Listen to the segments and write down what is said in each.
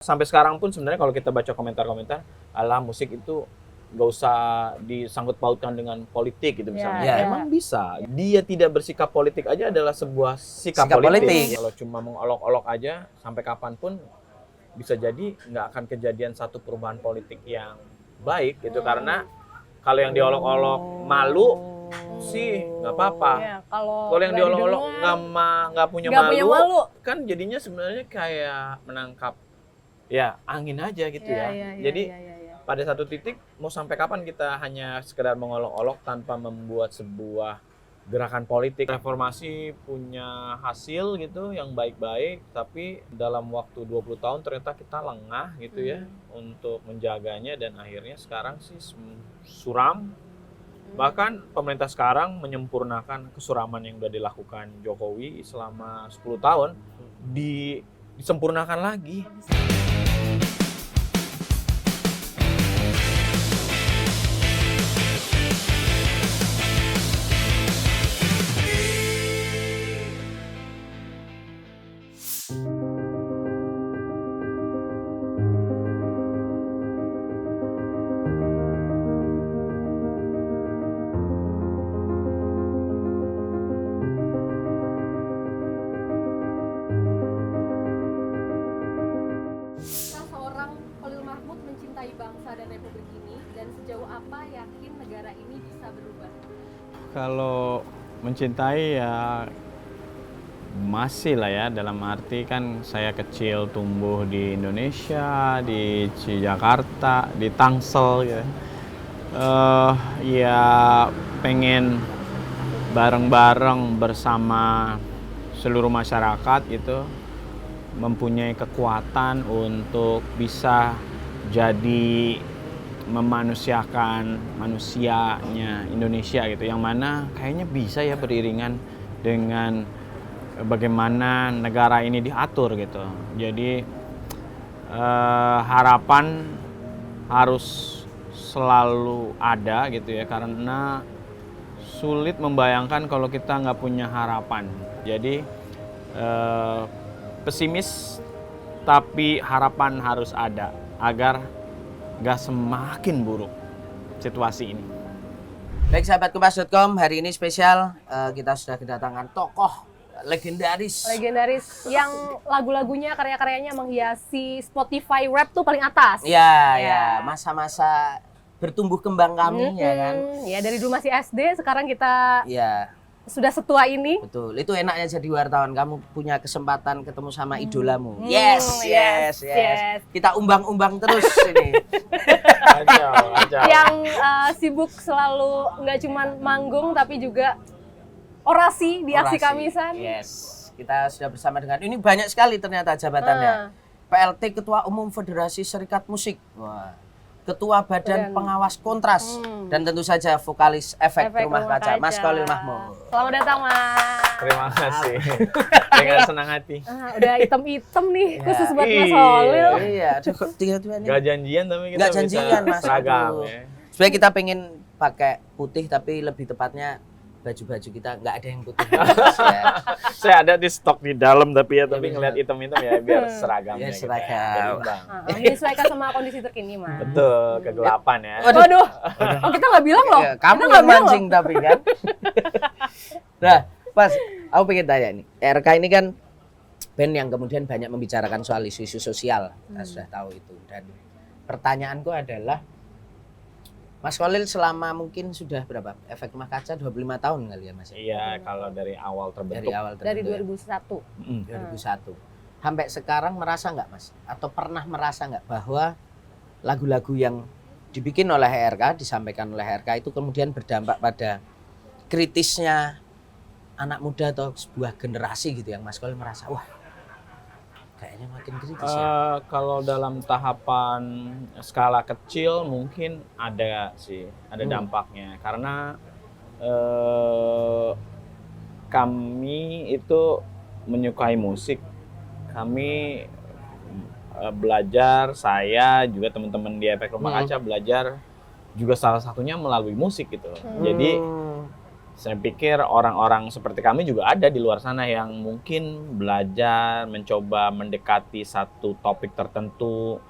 Sampai sekarang pun sebenarnya kalau kita baca komentar-komentar, alah musik itu nggak usah disangkut pautkan dengan politik gitu misalnya. Ya. Emang bisa. Dia tidak bersikap politik aja adalah sebuah sikap Sikap politik. politik. Kalau cuma mengolok-olok aja sampai kapanpun bisa jadi nggak akan kejadian satu perubahan politik yang baik gitu. Karena kalau yang diolok-olok malu sih nggak apa-apa. Ya, kalau Kalau yang nggak diolok-olok didengar, nggak punya nggak punya malu. kan jadinya sebenarnya kayak menangkap ya angin aja gitu ya. Jadi pada satu titik mau sampai kapan kita hanya sekedar mengolok-olok tanpa membuat sebuah gerakan politik. Reformasi punya hasil gitu yang baik-baik, tapi dalam waktu 20 tahun ternyata kita lengah gitu ya untuk menjaganya, dan akhirnya sekarang sih suram. Bahkan pemerintah sekarang menyempurnakan kesuraman yang sudah dilakukan Jokowi selama 10 tahun disempurnakan lagi. Seorang Khalil Mahmud mencintai bangsa dan republik ini, dan sejauh apa yakin negara ini bisa berubah? Kalau mencintai ya masih lah ya, dalam arti kan saya kecil tumbuh di Indonesia, di Jakarta, di Tangsel gitu. Ya pengen bareng-bareng bersama seluruh masyarakat itu mempunyai kekuatan untuk bisa jadi memanusiakan manusianya Indonesia gitu, yang mana kayaknya bisa ya beriringan dengan bagaimana negara ini diatur gitu. Jadi harapan harus selalu ada gitu ya, karena sulit membayangkan kalau kita nggak punya harapan. Jadi pesimis tapi harapan harus ada agar nggak semakin buruk situasi ini. Baik sahabat Kompas.com, hari ini spesial kita sudah kedatangan tokoh legendaris yang lagu-lagunya, karya-karyanya menghiasi Spotify rap tuh paling atas. ya masa-masa bertumbuh kembang kami ya kan. Ya dari dulu masih SD, sekarang kita Ya sudah setua ini. betul, itu enaknya jadi wartawan, kamu punya kesempatan ketemu sama idolamu. Yes. Kita umbang-umbang terus ini. Kacau. Yang sibuk selalu nggak cuma manggung tapi juga orasi di aksi Orasi. Kamisan. Yes, kita sudah bersama dengan ini banyak sekali ternyata jabatannya. PLT Ketua Umum Federasi Serikat Musik. Wah. Ketua Badan Pengawas Kontras, dan tentu saja vokalis Efek Rumah Kaca, Mas Khalil Mahmud. Selamat datang, Mas. Terima kasih. Dengan senang hati. Udah item-item nih, khusus buat Mas Iya. Khalil. Iya, tiga-tiga nih. Gak janjian tapi kita Nggak janjian, bisa Mas. seragam Aduh. ya. Sebenarnya kita pengen pakai putih, tapi lebih tepatnya baju-baju kita nggak ada yang putih. Ya. Saya ada di stok di dalam tapi Tapi ngeliat item-item ya biar seragamnya. Ya, gitu seragam. Biar imbang. Menyesuaikan sama kondisi terkini, Mas. Betul, kegelapan ya. Waduh, oh kita nggak bilang loh. Ya, Kita kamu nggak yang bilang mancing tapi kan. Nah, Mas, aku pengen tanya nih. RK ini kan band yang kemudian banyak membicarakan soal isu-isu sosial. Kita sudah tahu itu. Dan pertanyaanku adalah, Mas Khalil selama mungkin sudah berapa? Efek Rumah Kaca 25 tahun kali ya, Mas? Iya, kalau dari awal terbentuk. Dari awal Dari terbentuk 2001. ya, 2001. Sampai sekarang merasa nggak, Mas? Atau pernah merasa nggak bahwa lagu-lagu yang dibikin oleh RK, disampaikan oleh RK itu kemudian berdampak pada kritisnya anak muda atau sebuah generasi gitu, yang Mas Khalil merasa, wah kayaknya makin kritis ya? Kalau dalam tahapan skala kecil mungkin ada sih, ada dampaknya. Karena kami itu menyukai musik. Kami belajar, saya juga teman-teman di Efek Rumah Kaca belajar juga salah satunya melalui musik gitu loh. Jadi saya pikir orang-orang seperti kami juga ada di luar sana yang mungkin belajar, mencoba mendekati satu topik tertentu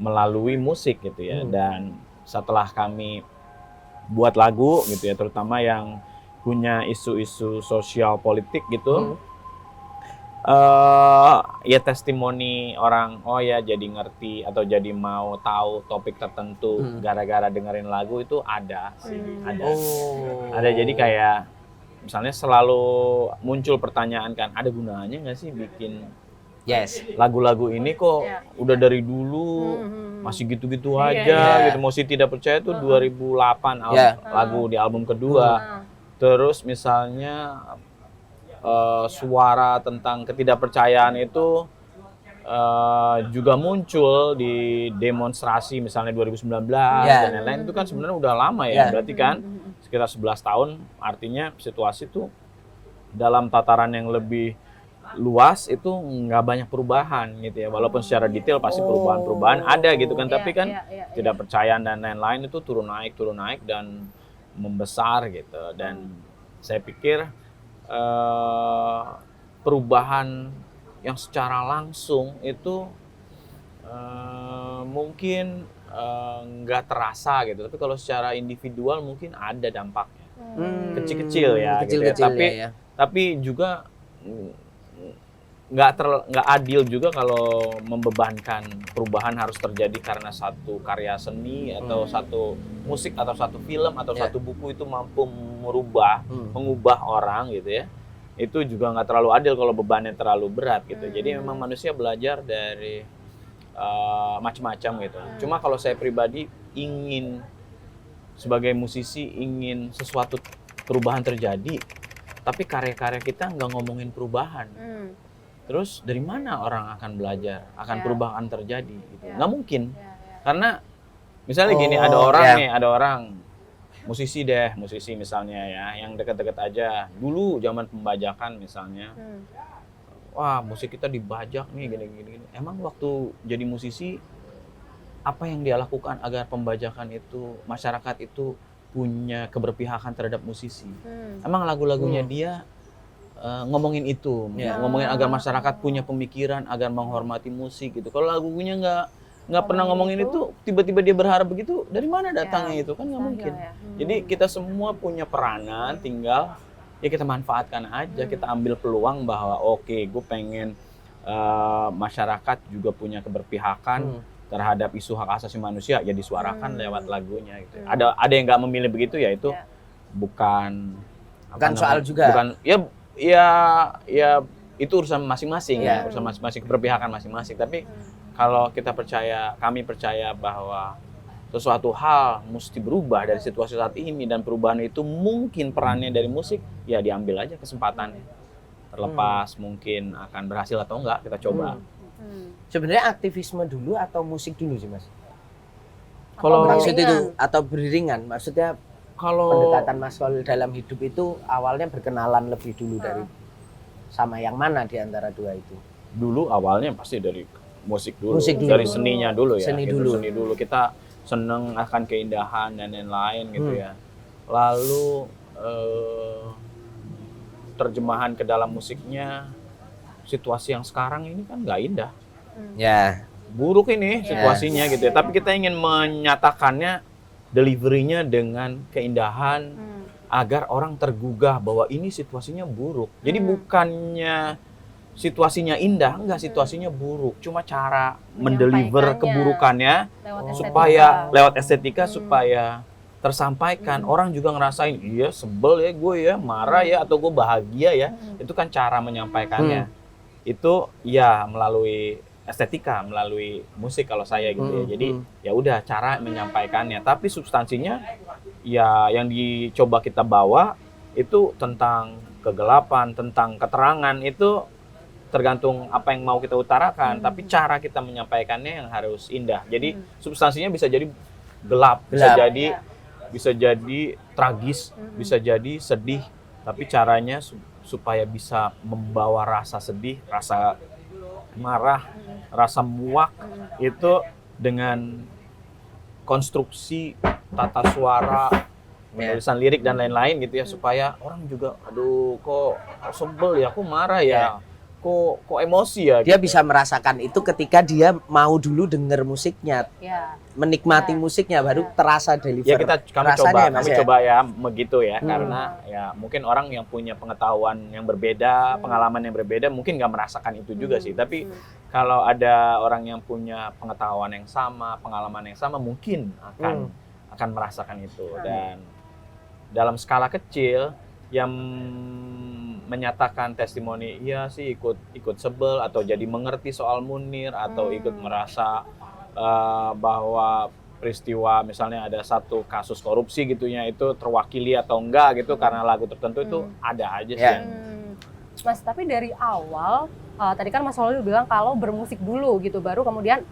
melalui musik gitu ya. Dan setelah kami buat lagu gitu ya, terutama yang punya isu-isu sosial politik gitu, ya testimoni orang, oh ya jadi ngerti atau jadi mau tahu topik tertentu gara-gara dengerin lagu itu ada sih, ada. Jadi kayak misalnya selalu muncul pertanyaan kan, ada gunanya nggak sih bikin lagu-lagu ini kok udah dari dulu masih gitu-gitu aja gitu. Masih tidak percaya tuh 2008 lagu di album kedua. Terus misalnya suara tentang ketidakpercayaan itu juga muncul di demonstrasi misalnya 2019 dan lain-lain. Itu kan sebenarnya udah lama ya, berarti kan sekitar 11 tahun, artinya situasi itu dalam tataran yang lebih luas itu nggak banyak perubahan gitu ya, walaupun secara detail pasti perubahan-perubahan ada gitu kan, tapi kan ketidakpercayaan dan lain-lain itu turun naik dan membesar gitu. Dan saya pikir perubahan yang secara langsung itu mungkin nggak terasa gitu, tapi kalau secara individual mungkin ada dampaknya, kecil-kecil ya, kecil-kecil gitu ya. Tapi juga nggak adil juga kalau membebankan perubahan harus terjadi karena satu karya seni atau satu musik atau satu film atau satu buku itu mampu mengubah orang gitu ya. Itu juga nggak terlalu adil kalau bebannya terlalu berat gitu. Jadi memang manusia belajar dari macam-macam gitu. Cuma kalau saya pribadi ingin sebagai musisi ingin sesuatu perubahan terjadi, tapi karya-karya kita nggak ngomongin perubahan. Terus dari mana orang akan belajar akan perubahan terjadi gitu? Nggak mungkin. Karena misalnya gini, ada orang musisi misalnya ya, yang dekat-dekat aja. Dulu zaman pembajakan misalnya, wah musik kita dibajak nih gini. Emang waktu jadi musisi, apa yang dia lakukan agar pembajakan itu, masyarakat itu punya keberpihakan terhadap musisi? Emang lagu-lagunya dia ngomongin itu, ngomongin agar masyarakat punya pemikiran, agar menghormati musik gitu. Kalau lagunya nggak pernah ngomongin itu, tiba-tiba dia berharap begitu, dari mana datangnya itu? Kan nggak mungkin. Jadi kita semua punya peranan, tinggal ya kita manfaatkan aja, kita ambil peluang bahwa oke, gue pengen masyarakat juga punya keberpihakan terhadap isu hak asasi manusia, ya disuarakan lewat lagunya gitu. Ada yang nggak memilih begitu, ya itu bukan soal juga. Bukan ya itu urusan masing-masing ya, urusan masing-masing, keberpihakan masing-masing. Tapi kalau kami percaya bahwa sesuatu hal mesti berubah dari situasi saat ini, dan perubahan itu mungkin perannya dari musik, ya diambil aja kesempatannya. Terlepas mungkin akan berhasil atau enggak, kita coba. Sebenarnya aktivisme dulu atau musik dulu sih, Mas? Kalau maksud itu atau beriringan, maksudnya kalau pendekatan Mas Khalil dalam hidup itu awalnya berkenalan lebih dulu dari sama yang mana di antara dua itu? Dulu awalnya pasti dari musik dulu. Dari seninya dulu ya. Seni dulu. Kita seneng akan keindahan dan lain-lain gitu ya. Lalu terjemahan ke dalam musiknya, situasi yang sekarang ini kan nggak indah. Buruk ini situasinya gitu ya. Tapi kita ingin menyatakannya, delivery-nya dengan keindahan agar orang tergugah bahwa ini situasinya buruk. Jadi bukannya situasinya indah, enggak, situasinya buruk. Cuma cara mendeliver keburukannya lewat estetika supaya tersampaikan. Orang juga ngerasain, iya sebel ya gue ya, marah ya, atau gue bahagia ya. Itu kan cara menyampaikannya. Itu ya melalui estetika, melalui musik kalau saya gitu ya. Jadi ya udah cara menyampaikannya, tapi substansinya ya yang dicoba kita bawa itu tentang kegelapan, tentang keterangan, itu tergantung apa yang mau kita utarakan, tapi cara kita menyampaikannya yang harus indah. Jadi substansinya bisa jadi gelap. Bisa jadi tragis, bisa jadi sedih, tapi caranya supaya bisa membawa rasa sedih, rasa marah, rasa muak, itu dengan konstruksi tata suara, penulisan lirik dan lain-lain gitu ya, supaya orang juga aduh kok sebel ya, kok marah ya, kok emosi ya. Dia gitu. bisa merasakan itu ketika dia mau dulu denger musiknya, Ya. menikmati musiknya, baru terasa deliver. Ya kami Mas, coba ya begitu ya, karena ya mungkin orang yang punya pengetahuan yang berbeda, pengalaman yang berbeda mungkin nggak merasakan itu juga sih. Tapi kalau ada orang yang punya pengetahuan yang sama, pengalaman yang sama, mungkin akan merasakan itu. Dan dalam skala kecil yang menyatakan testimoni, iya sih ikut sebel atau jadi mengerti soal Munir atau ikut merasa bahwa peristiwa misalnya ada satu kasus korupsi gitunya itu terwakili atau enggak gitu karena lagu tertentu itu ada aja sih. Mas, tapi dari awal tadi kan Mas Holil bilang kalau bermusik dulu gitu baru kemudian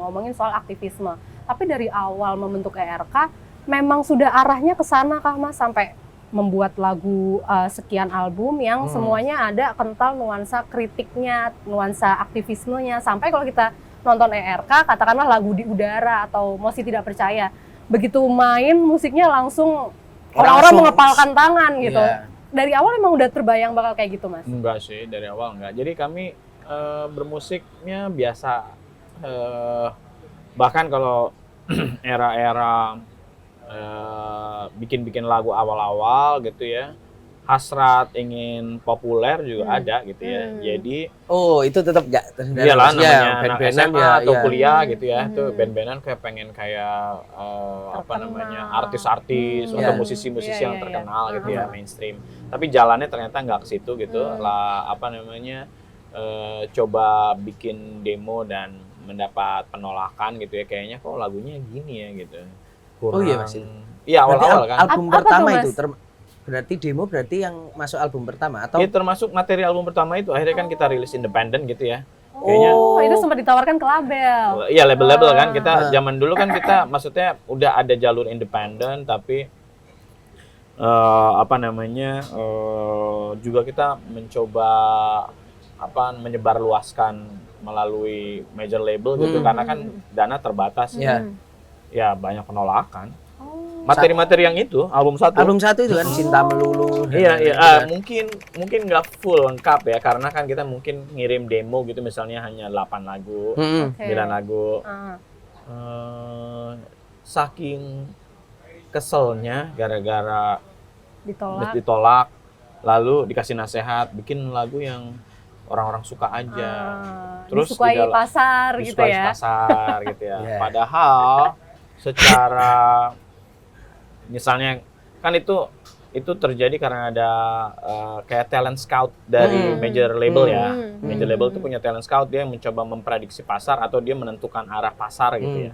ngomongin soal aktivisme. Tapi dari awal membentuk ERK memang sudah arahnya ke sana kah Mas, sampai membuat lagu sekian album yang semuanya ada kental nuansa kritiknya, nuansa aktivismenya, sampai kalau kita nonton ERK katakanlah lagu Di Udara atau Mosi Tidak Percaya, begitu main musiknya langsung orang-orang mengepalkan tangan gitu. Dari awal emang udah terbayang bakal kayak gitu Mas? Enggak sih, dari awal enggak. Jadi kami bermusiknya biasa, bahkan kalau era-era bikin lagu awal-awal gitu ya, hasrat ingin populer juga ada gitu ya. Jadi itu tetap nggak iyalah namanya anak band-bandan SMA atau kuliah gitu ya, tuh band-bandan kayak pengen kayak artis-artis atau musisi-musisi yang terkenal gitu ya, mainstream. Tapi jalannya ternyata nggak ke situ gitu. Lah coba bikin demo dan mendapat penolakan gitu ya, kayaknya kok lagunya gini ya gitu. Kurang. Mas. Iya awal-awal kan. Album pertama itu berarti demo berarti yang masuk album pertama atau? Iya termasuk materi album pertama itu akhirnya kan kita rilis independen gitu ya. Kayaknya, itu sempat ditawarkan ke label. Iya label-label kan kita zaman dulu kan kita maksudnya udah ada jalur independen tapi juga kita mencoba menyebarluaskan melalui major label gitu karena kan dana terbatas ya banyak penolakan. Materi-materi yang itu album satu itu kan Cinta Melulu. Iya mungkin nggak full lengkap ya karena kan kita mungkin ngirim demo gitu misalnya hanya 8 lagu 9 lagu. Saking keselnya gara-gara ditolak lalu dikasih nasihat bikin lagu yang orang-orang suka aja, terus disukai pasar gitu ya. Padahal secara misalnya kan itu terjadi karena ada kayak talent scout dari major label ya. Major label itu punya talent scout, dia mencoba memprediksi pasar atau dia menentukan arah pasar gitu ya.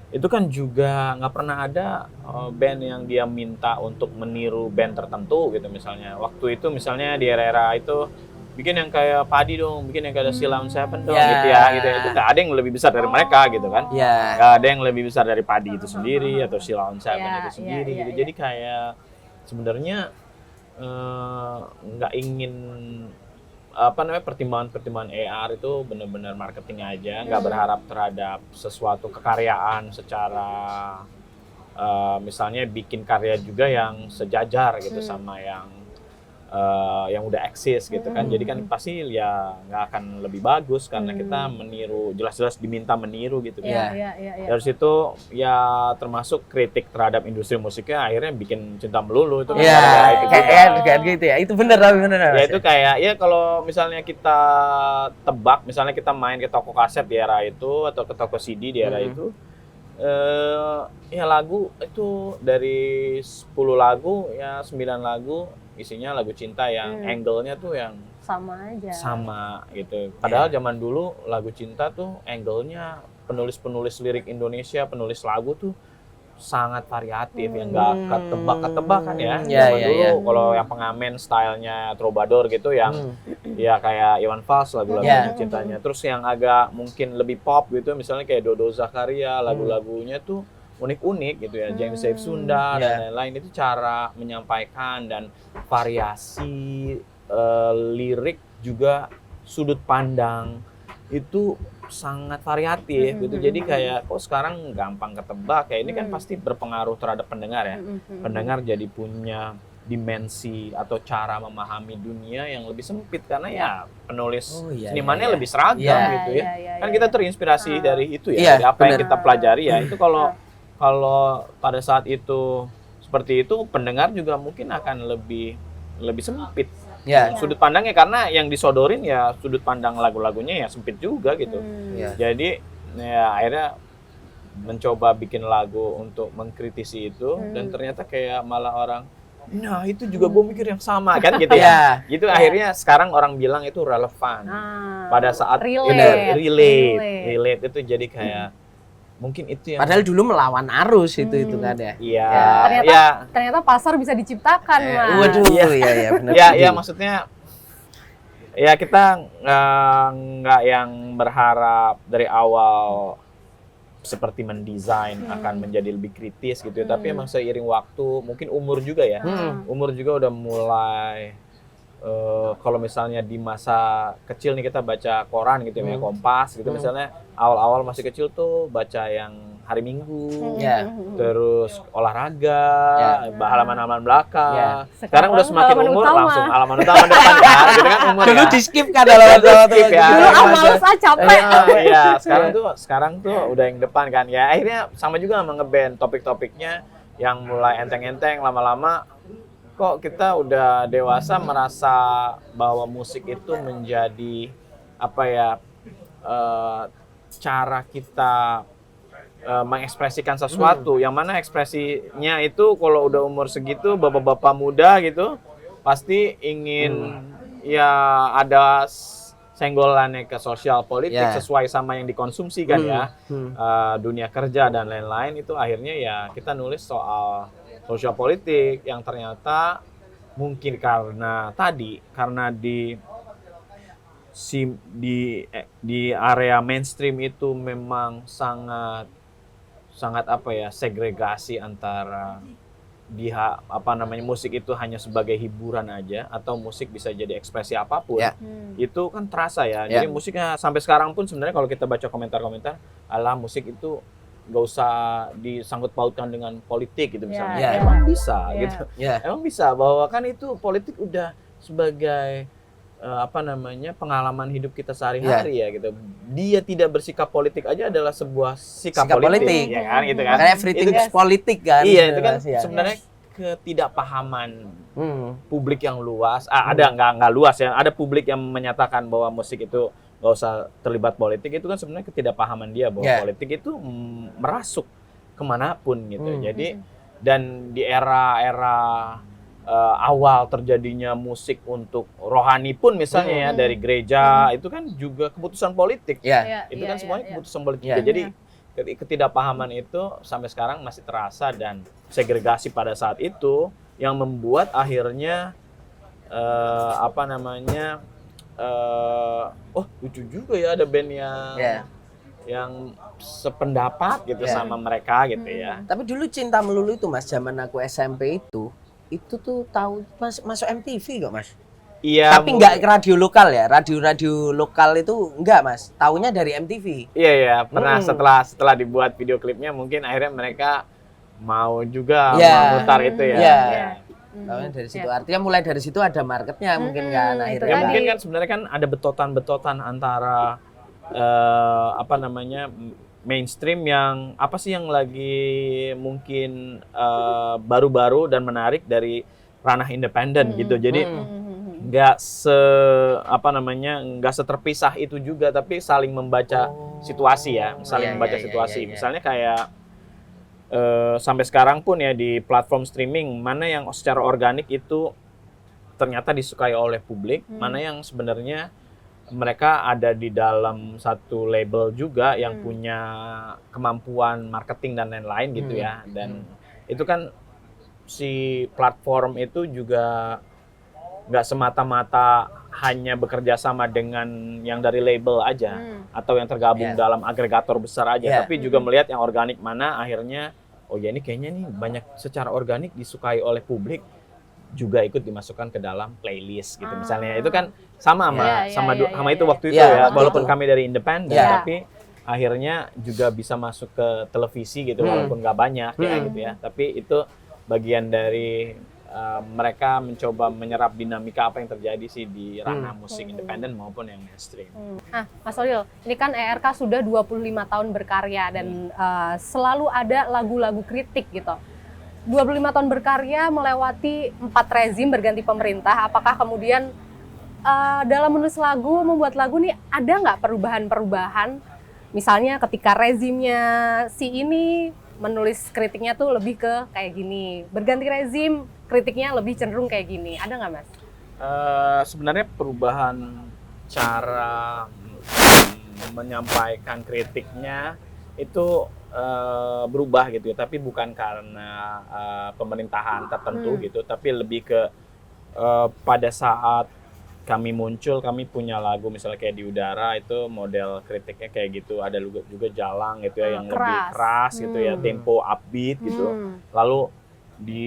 Itu kan juga nggak pernah ada band yang dia minta untuk meniru band tertentu gitu misalnya. Waktu itu misalnya di era-era itu bikin yang kayak Padi dong, bikin yang kayak Sheila on 7 dong gitu ya. Itu nggak ada yang lebih besar dari mereka gitu kan. Nggak ada yang lebih besar dari Padi itu sendiri atau Sheila on 7 itu sendiri gitu. Jadi kayak sebenarnya nggak ingin pertimbangan AR itu benar-benar marketing aja, nggak berharap terhadap sesuatu kekaryaan secara misalnya bikin karya juga yang sejajar gitu sama yang udah eksis gitu kan. Jadi kan pasti ya nggak akan lebih bagus karena kita meniru, jelas-jelas diminta meniru gitu kan. Dari situ ya termasuk kritik terhadap industri musiknya akhirnya bikin Cinta Melulu itu kan. Kayak gitu ya. Itu bener. Ya itu kayak ya kalau misalnya kita tebak, misalnya kita main ke toko kaset di era itu atau ke toko CD di era itu, ya lagu itu dari 10 lagu ya 9 lagu isinya lagu cinta yang angle-nya tuh yang sama gitu. Padahal zaman dulu lagu cinta tuh angle-nya penulis-penulis lirik Indonesia, penulis lagu tuh sangat variatif yang nggak ketebak kan ya. Zaman dulu kalau yang pengamen stylenya troubadour gitu yang ya kayak Iwan Fals lagu-lagu cintanya. Terus yang agak mungkin lebih pop gitu misalnya kayak Dodo Zakaria, lagu-lagunya tuh unik-unik gitu ya, James Dave Sunda dan lain-lain. Itu cara menyampaikan dan variasi lirik juga sudut pandang itu sangat variatif gitu. Jadi kayak kok sekarang gampang ketebak ya, ini kan pasti berpengaruh terhadap pendengar ya. Pendengar jadi punya dimensi atau cara memahami dunia yang lebih sempit karena ya penulis senimannya lebih seragam gitu ya. Kan kita terinspirasi dari itu ya, dari apa yang kita pelajari ya. Itu kalau pada saat itu seperti itu, pendengar juga mungkin akan lebih sempit. Sudut pandangnya karena yang disodorin ya sudut pandang lagu-lagunya ya sempit juga gitu. Jadi ya akhirnya mencoba bikin lagu untuk mengkritisi itu dan ternyata kayak malah orang, nah itu juga gue mikir yang sama kan gitu ya. Gitu akhirnya sekarang orang bilang itu relevan. Pada saat relate itu jadi kayak mungkin itu yang padahal dulu melawan arus itu kan ya. Iya. Ternyata pasar bisa diciptakan, Mas. Waduh, iya benar. Ya maksudnya ya kita nggak yang berharap dari awal seperti mendesain akan menjadi lebih kritis gitu ya. Tapi emang seiring waktu, mungkin umur juga ya. Umur juga udah mulai kalau misalnya di masa kecil nih kita baca koran gitu ya, Kompas gitu misalnya awal-awal masih kecil tuh baca yang Hari Minggu, terus olahraga, halaman-halaman belakang. Sekarang udah semakin umur langsung halaman utama depan kan, gitu kan umur dulu ya. di skip kan halaman utama tuh. Dulu males capek. Iya, sekarang tuh udah yang depan kan. Ya akhirnya sama juga sama ngeband topik-topiknya yang mulai enteng-enteng lama-lama. Kok kita udah dewasa merasa bahwa musik itu menjadi apa ya, cara kita mengekspresikan sesuatu yang mana ekspresinya itu kalau udah umur segitu bapak-bapak muda gitu pasti ingin ya ada senggolannya ke sosial politik sesuai sama yang dikonsumsi kan ya, dunia kerja dan lain-lain. Itu akhirnya ya kita nulis soal sosial politik yang ternyata mungkin karena di area mainstream itu memang sangat apa ya, segregasi antara musik itu hanya sebagai hiburan aja atau musik bisa jadi ekspresi apapun. Itu kan terasa ya. Jadi musiknya sampai sekarang pun sebenarnya kalau kita baca komentar-komentar, ala musik itu nggak usah disangkut pautkan dengan politik gitu misalnya. Emang bisa gitu. Emang bisa bahwa kan itu politik udah sebagai pengalaman hidup kita sehari-hari ya gitu. Dia tidak bersikap politik aja adalah sebuah sikap politik ya kan gitu kan. Karena everything is politik kan. Iya, itu kan sebenarnya ketidakpahaman publik yang luas. Ada nggak luas ya. Ada publik yang menyatakan bahwa musik itu nggak usah terlibat politik, itu kan sebenarnya ketidakpahaman dia bahwa politik itu merasuk kemanapun gitu. Jadi dan di era awal terjadinya musik untuk rohani pun misalnya ya dari gereja itu kan juga keputusan politik. Itu kan semuanya keputusan politik. Jadi ketidakpahaman itu sampai sekarang masih terasa dan segregasi pada saat itu yang membuat akhirnya lucu juga ya ada band yang sependapat gitu sama mereka gitu ya. Tapi dulu Cinta Melulu itu Mas, zaman aku SMP itu tuh tahu masuk MTV kok Mas. Iya. Tapi nggak ke radio lokal ya, radio lokal itu enggak Mas, taunya dari MTV. Iya pernah setelah dibuat video klipnya mungkin akhirnya mereka mau juga memutar itu ya. Tahunya dari situ. Artinya mulai dari situ ada marketnya mungkin kan akhirnya. Ya mungkin kan sebenarnya kan ada betotan-betotan antara mainstream yang apa sih yang lagi mungkin baru-baru dan menarik dari ranah independen gitu. Jadi nggak seterpisah itu juga, tapi saling membaca situasi ya, membaca situasi. Misalnya kayak sampai sekarang pun ya di platform streaming mana yang secara organik itu ternyata disukai oleh publik, mana yang sebenarnya mereka ada di dalam satu label juga yang punya kemampuan marketing dan lain-lain gitu ya. Dan itu kan si platform itu juga nggak semata-mata hanya bekerja sama dengan yang dari label aja atau yang tergabung dalam agregator besar aja, tapi juga melihat yang organik mana akhirnya oh ya ini kayaknya nih banyak secara organik disukai oleh publik, juga ikut dimasukkan ke dalam playlist gitu misalnya. Itu kan sama sama itu waktu itu Iya, ya, waktu walaupun itu. kami dari independen Iya. tapi akhirnya juga bisa masuk ke televisi gitu walaupun nggak banyak ya gitu ya. Tapi itu bagian dari mereka mencoba menyerap dinamika apa yang terjadi sih di ranah musik independen maupun yang mainstream. Nah, Mas Holil, ini kan ERK sudah 25 tahun berkarya dan selalu ada lagu-lagu kritik gitu. 25 tahun berkarya melewati 4 rezim berganti pemerintah, apakah kemudian dalam menulis lagu, membuat lagu nih ada nggak perubahan-perubahan? Misalnya ketika rezimnya si ini menulis kritiknya tuh lebih ke kayak gini, berganti rezim kritiknya lebih cenderung kayak gini, ada nggak Mas? Sebenarnya perubahan cara menyampaikan kritiknya itu berubah gitu ya, tapi bukan karena pemerintahan tertentu gitu, tapi lebih ke pada saat kami muncul, kami punya lagu misalnya kayak Di Udara itu model kritiknya kayak gitu, ada juga Jalang gitu ya yang lebih keras gitu ya, tempo upbeat gitu. Lalu di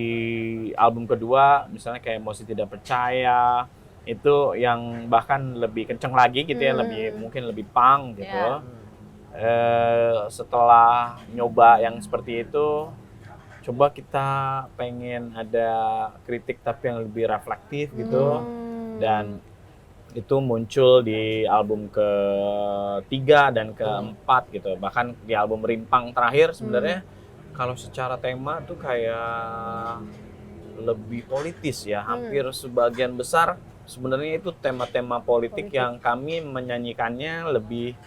album kedua misalnya kayak Emosi Tidak Percaya itu yang bahkan lebih kenceng lagi gitu ya, mungkin lebih punk gitu. Setelah nyoba yang seperti itu, coba kita pengen ada kritik tapi yang lebih reflektif gitu, dan itu muncul di album ketiga dan keempat gitu. Bahkan di album Rimpang terakhir sebenarnya kalau secara tema tuh kayak lebih politis ya, hampir sebagian besar sebenarnya itu tema-tema politik yang kami menyanyikannya lebih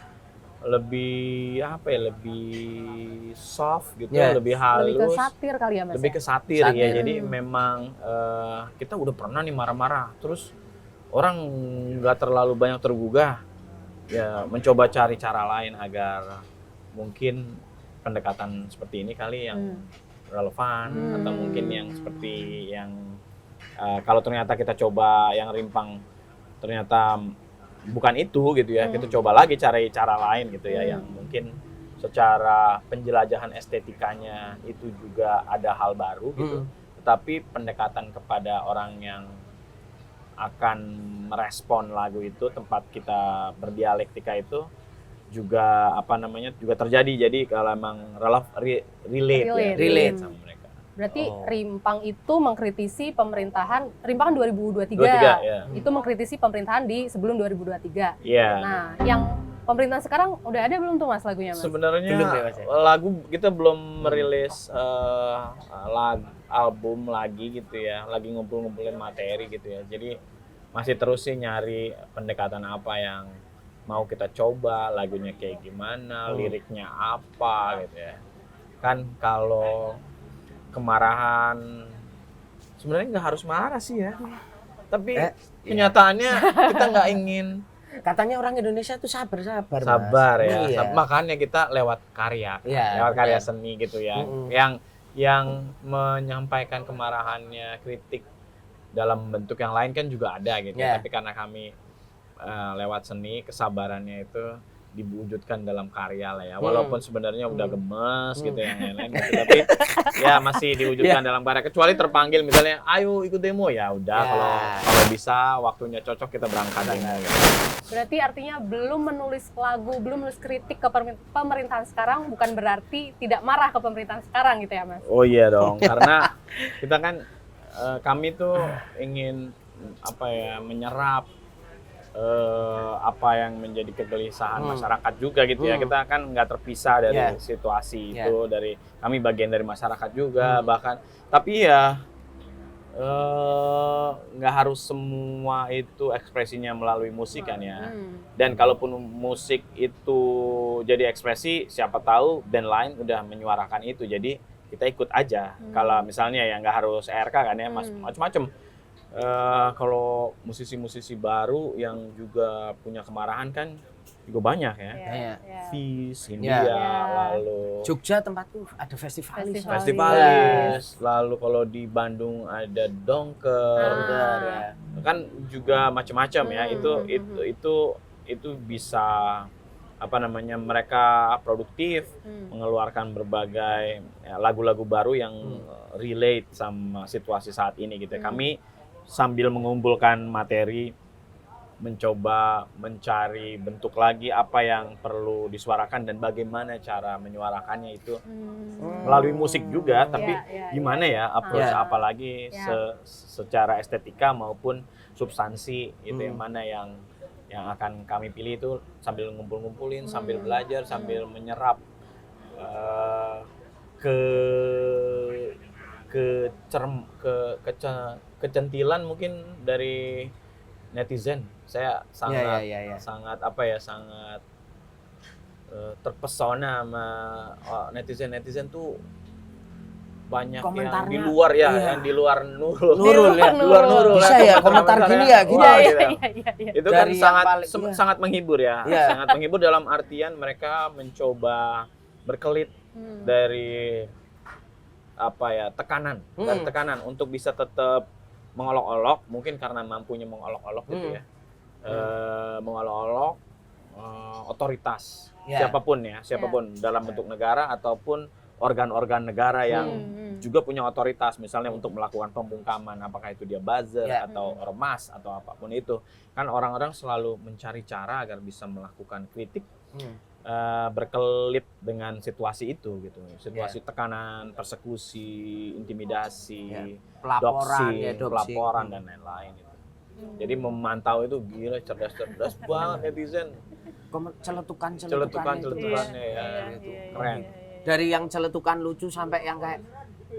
apa ya, lebih soft gitu, lebih halus, lebih ke satir kali ya Mas. Lebih ke satir ya. Jadi memang kita udah pernah nih marah-marah, terus orang nggak terlalu banyak tergugah, ya mencoba cari cara lain agar mungkin pendekatan seperti ini kali yang relevan, atau mungkin yang seperti yang kalau ternyata kita coba yang Rimpang ternyata bukan itu gitu ya, kita coba lagi cari cara lain gitu ya, yang mungkin secara penjelajahan estetikanya itu juga ada hal baru gitu, tetapi pendekatan kepada orang yang akan merespon lagu itu, tempat kita berdialektika itu juga apa namanya juga terjadi. Jadi kalau emang relate sama mereka. Berarti Rimpang itu mengkritisi pemerintahan, Rimpang kan 2023, 23, ya. itu mengkritisi pemerintahan di sebelum 2023. Iya. Nah, yang pemerintahan sekarang udah ada belum tuh Mas lagunya Mas? Sebenarnya Belum ya, Mas, ya? lagu kita belum merilis album lagi gitu ya, lagi ngumpulin materi gitu ya. Jadi masih terus sih nyari pendekatan apa yang mau kita coba, lagunya kayak gimana, liriknya apa gitu ya. Kan kalau kemarahan sebenarnya nggak harus marah sih ya, tapi kenyataannya kita nggak ingin. Katanya orang Indonesia tuh sabar Ya, Iya. makanya kita lewat karya, lewat karya seni gitu ya, yang menyampaikan kemarahannya, kritik dalam bentuk yang lain kan juga ada gitu. Tapi karena kami lewat seni, kesabarannya itu diwujudkan dalam karya lah ya, walaupun sebenarnya udah gemes gitu yang lain-lain gitu, tapi ya masih diwujudkan dalam karya. Kecuali terpanggil misalnya ayo ikut demo, ya udah, kalau bisa waktunya cocok kita berangkat gitu. Berarti artinya belum menulis lagu, belum menulis kritik ke pemerintahan sekarang bukan berarti tidak marah ke pemerintahan sekarang gitu ya Mas? Oh iya dong, karena kita kan kami tuh ingin apa ya, menyerap apa yang menjadi kegelisahan masyarakat juga gitu ya. Kita kan nggak terpisah dari situasi itu, dari kami bagian dari masyarakat juga bahkan. Tapi ya nggak harus semua itu ekspresinya melalui musik kan ya. Dan kalaupun musik itu jadi ekspresi, siapa tahu band lain udah menyuarakan itu, jadi kita ikut aja. Kalau misalnya ya nggak harus ERK kan ya, macam-macam. Kalau musisi-musisi baru yang juga punya kemarahan kan juga banyak ya. Fis, Hindia, lalu Jogja tempatku ada festivalis. Lalu kalau di Bandung ada Dongker, kan juga macam-macam ya. Itu bisa mereka produktif, mengeluarkan berbagai lagu-lagu baru yang relate sama situasi saat ini gitu ya. Kami sambil mengumpulkan materi, mencoba mencari bentuk lagi apa yang perlu disuarakan dan bagaimana cara menyuarakannya itu melalui musik juga, tapi gimana ya approach apalagi secara estetika maupun substansi itu yang mana yang akan kami pilih itu sambil ngumpul-ngumpulin, sambil belajar, sambil menyerap kecentilan mungkin dari netizen. Saya sangat sangat terpesona sama netizen tuh banyak yang di luar yang di luar Nurul ya. Luar Nurul. Bisa ya komentar gini ya gitu. Itu kan sangat menghibur ya. Sangat menghibur dalam artian mereka mencoba berkelit dari tekanan untuk bisa tetap mengolok-olok, mungkin karena mampunya mengolok-olok gitu ya. Mengolok-olok otoritas siapapun dalam bentuk negara ataupun organ-organ negara yang juga punya otoritas, misalnya untuk melakukan pembungkaman, apakah itu dia buzzer atau ormas atau apapun itu. Kan orang-orang selalu mencari cara agar bisa melakukan kritik berkelit dengan situasi itu gitu. Situasi tekanan, persekusi, intimidasi, pelaporan dan lain-lain itu. Jadi memantau itu gila cerdas banget netizen. Celetukannya gitu. Keren. Dari yang celetukan lucu sampai yang kayak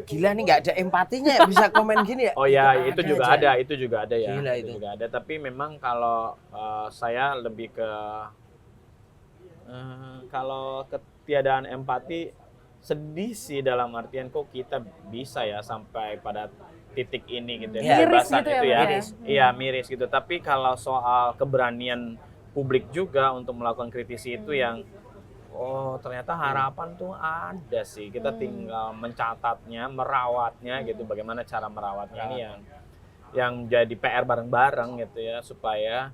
gila nih nggak ada empatinya ya bisa komen gini ya. Oh ya, itu juga ada ya. Gila itu juga ada, tapi memang kalau saya lebih ke kalau ketiadaan empati sedih sih, dalam artian kok kita bisa ya sampai pada titik ini gitu ya. Miris gitu itu ya. Iya, miris gitu. Tapi kalau soal keberanian publik juga untuk melakukan kritisi itu yang ternyata harapan tuh ada sih. Kita tinggal mencatatnya, merawatnya gitu. Bagaimana cara merawatnya ini yang jadi PR bareng-bareng gitu ya, supaya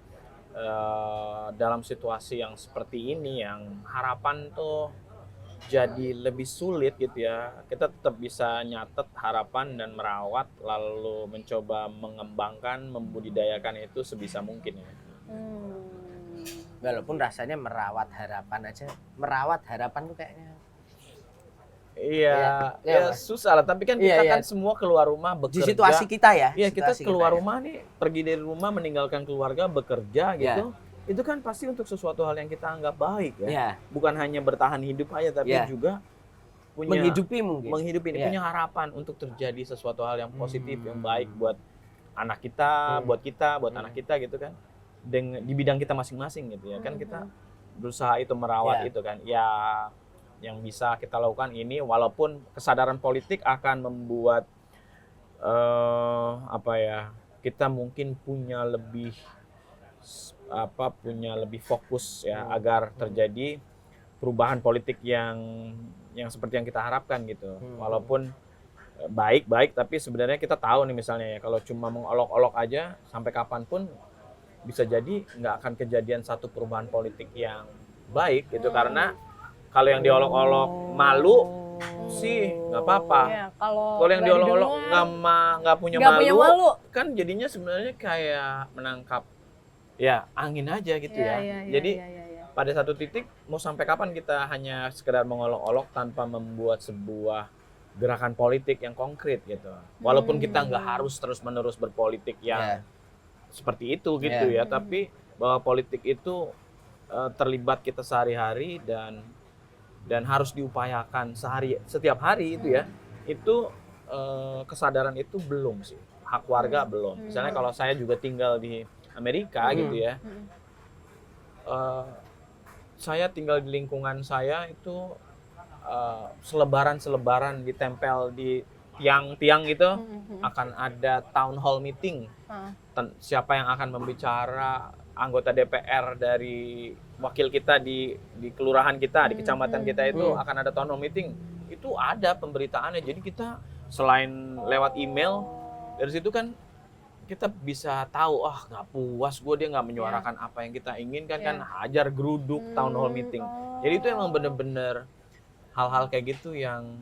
dalam situasi yang seperti ini yang harapan tuh jadi lebih sulit gitu ya, kita tetap bisa nyatet harapan dan merawat, lalu mencoba mengembangkan, membudidayakan itu sebisa mungkin ya. Walaupun rasanya merawat harapan tuh kayaknya susah lah, tapi kan kita kan semua keluar rumah bekerja. Di situasi kita ya. Iya, kita keluar rumah nih, pergi dari rumah meninggalkan keluarga, bekerja gitu. Itu kan pasti untuk sesuatu hal yang kita anggap baik ya. Bukan hanya bertahan hidup aja, tapi juga punya menghidupi punya harapan untuk terjadi sesuatu hal yang positif, yang baik buat anak kita, buat anak kita gitu kan. Di bidang kita masing-masing gitu ya. Kan kita berusaha itu merawat itu kan. Ya yang bisa kita lakukan ini, walaupun kesadaran politik akan membuat kita mungkin punya lebih fokus ya, agar terjadi perubahan politik yang seperti yang kita harapkan gitu. Walaupun baik, tapi sebenarnya kita tahu nih misalnya ya, kalau cuma mengolok-olok aja sampai kapanpun bisa jadi nggak akan kejadian satu perubahan politik yang baik gitu. Karena kalau yang diolok-olok malu sih nggak apa-apa. Kalau yang diolok-olok nggak punya malu, kan jadinya sebenarnya kayak menangkap angin aja gitu ya. Jadi pada satu titik mau sampai kapan kita hanya sekedar mengolok-olok tanpa membuat sebuah gerakan politik yang konkret gitu. Walaupun kita nggak harus terus-menerus berpolitik yang seperti itu gitu ya, tapi bahwa politik itu terlibat kita sehari-hari dan harus diupayakan setiap hari itu ya. Itu kesadaran itu belum sih. Hak warga belum. Misalnya kalau saya juga tinggal di Amerika gitu ya. Saya tinggal di lingkungan saya itu selebaran ditempel di tiang-tiang gitu, akan ada town hall meeting. Siapa yang akan membicara, anggota DPR dari wakil kita di kelurahan kita, di kecamatan kita itu akan ada town hall meeting. Itu ada pemberitaannya. Jadi kita selain lewat email, dari situ kan kita bisa tahu, nggak puas gue, dia nggak menyuarakan apa yang kita inginkan, kan hajar geruduk town hall meeting. Jadi itu emang bener-bener hal-hal kayak gitu yang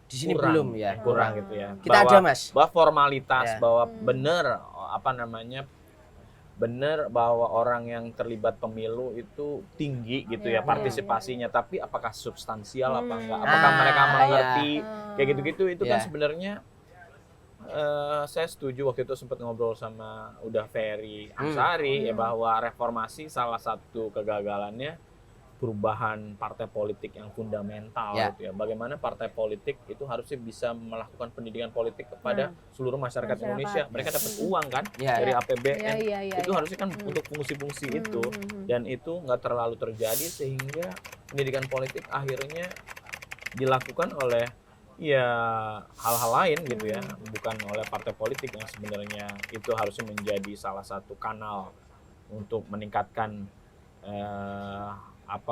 Di sini kurang, belum ya. kurang gitu ya. Kita Bahwa- ada Mas. bahwa formalitas, Ya. bahwa bener bener bahwa orang yang terlibat pemilu itu tinggi gitu ya partisipasinya, tapi apakah substansial apa enggak, apakah mereka mengerti kayak gitu-gitu, itu kan sebenarnya saya setuju waktu itu sempat ngobrol sama Uda Ferry Amsari ya, bahwa reformasi salah satu kegagalannya perubahan partai politik yang fundamental gitu ya. Bagaimana partai politik itu harusnya bisa melakukan pendidikan politik kepada seluruh masyarakat Indonesia. Mereka dapat uang kan dari APBN. Itu harusnya kan untuk fungsi-fungsi itu, dan itu nggak terlalu terjadi sehingga pendidikan politik akhirnya dilakukan oleh hal-hal lain gitu ya, bukan oleh partai politik yang sebenarnya itu harusnya menjadi salah satu kanal untuk meningkatkan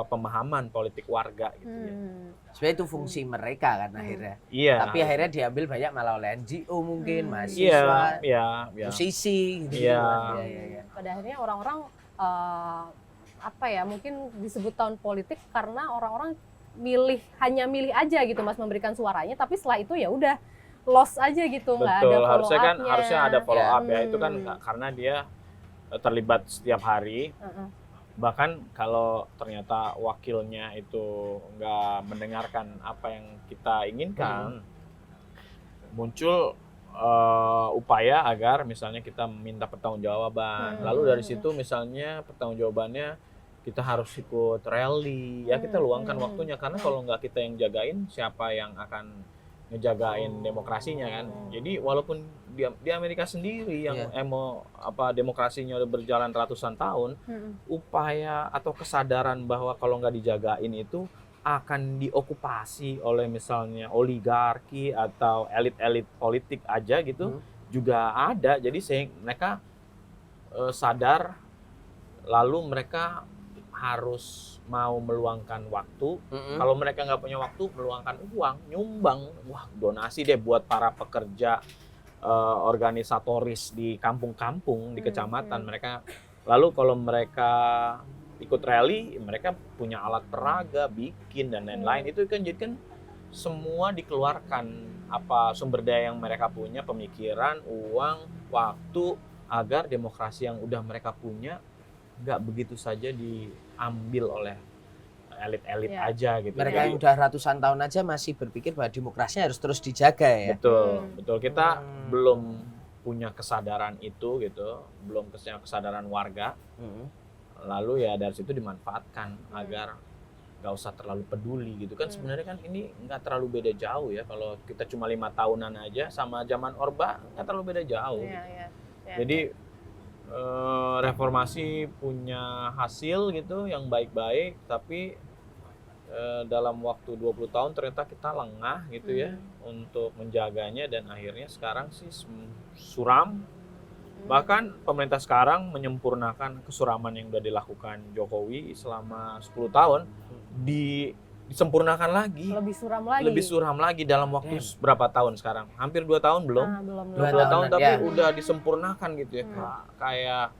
pemahaman politik warga gitu ya. Sebenarnya itu fungsi mereka kan akhirnya. Iya. Tapi akhirnya diambil banyak malah oleh NGO mungkin, Iya, mahasiswa, Iya. musisi gitu. Iya. Pada akhirnya orang-orang mungkin disebut tahun politik karena orang-orang hanya milih aja gitu Mas, memberikan suaranya, tapi setelah itu ya udah lost aja gitu, nggak ada Betul, follow up-nya. harusnya ada follow up ya. Itu kan karena dia terlibat setiap hari. Bahkan kalau ternyata wakilnya itu nggak mendengarkan apa yang kita inginkan, muncul upaya agar misalnya kita minta pertanggungjawaban. Lalu dari situ misalnya pertanggungjawabannya kita harus ikut rally, ya kita luangkan waktunya, karena kalau nggak kita yang jagain, siapa yang akan ngejagain demokrasinya kan. Jadi walaupun di Amerika sendiri yang demokrasinya udah berjalan ratusan tahun, upaya atau kesadaran bahwa kalau nggak dijagain itu akan diokupasi oleh misalnya oligarki atau elit-elit politik aja gitu, juga ada. Jadi mereka sadar, lalu mereka harus mau meluangkan waktu. Kalau mereka nggak punya waktu, meluangkan uang, nyumbang, donasi deh buat para pekerja organisatoris di kampung-kampung, di kecamatan mereka. Lalu kalau mereka ikut rally, mereka punya alat peraga, bikin dan lain-lain. Itu kan jadi kan semua dikeluarkan sumber daya yang mereka punya, pemikiran, uang, waktu, agar demokrasi yang udah mereka punya nggak begitu saja diambil oleh elit-elit aja gitu. Mereka yang udah ratusan tahun aja masih berpikir bahwa demokrasi harus terus dijaga ya. Betul. Kita belum punya kesadaran itu gitu, belum punya kesadaran warga. Lalu ya dari situ dimanfaatkan agar nggak usah terlalu peduli gitu kan. Sebenarnya kan ini nggak terlalu beda jauh ya, kalau kita cuma 5 tahunan aja sama zaman Orba nggak terlalu beda jauh. Jadi reformasi punya hasil gitu yang baik-baik, tapi dalam waktu 20 tahun ternyata kita lengah gitu ya untuk menjaganya, dan akhirnya sekarang sih suram. Bahkan pemerintah sekarang menyempurnakan kesuraman yang udah dilakukan Jokowi selama 10 tahun, disempurnakan lagi. Lebih suram lagi dalam waktu berapa tahun sekarang? Hampir 2 tahun belum? Belum. 2 tahun tapi udah disempurnakan gitu ya. Kayak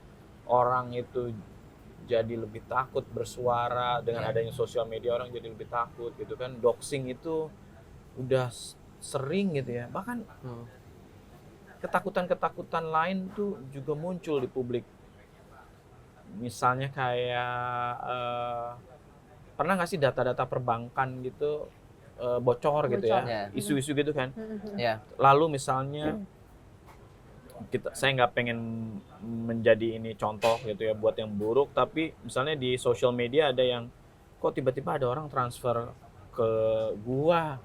orang itu jadi lebih takut bersuara dengan adanya sosial media, orang jadi lebih takut gitu kan. Doxing itu udah sering gitu ya. Bahkan ketakutan-ketakutan lain tuh juga muncul di publik. Misalnya kayak pernah nggak sih data-data perbankan gitu bocor gitu ya, isu-isu gitu kan. Lalu misalnya saya nggak pengen menjadi ini contoh gitu ya buat yang buruk, tapi misalnya di sosial media ada yang kok tiba-tiba ada orang transfer ke gua,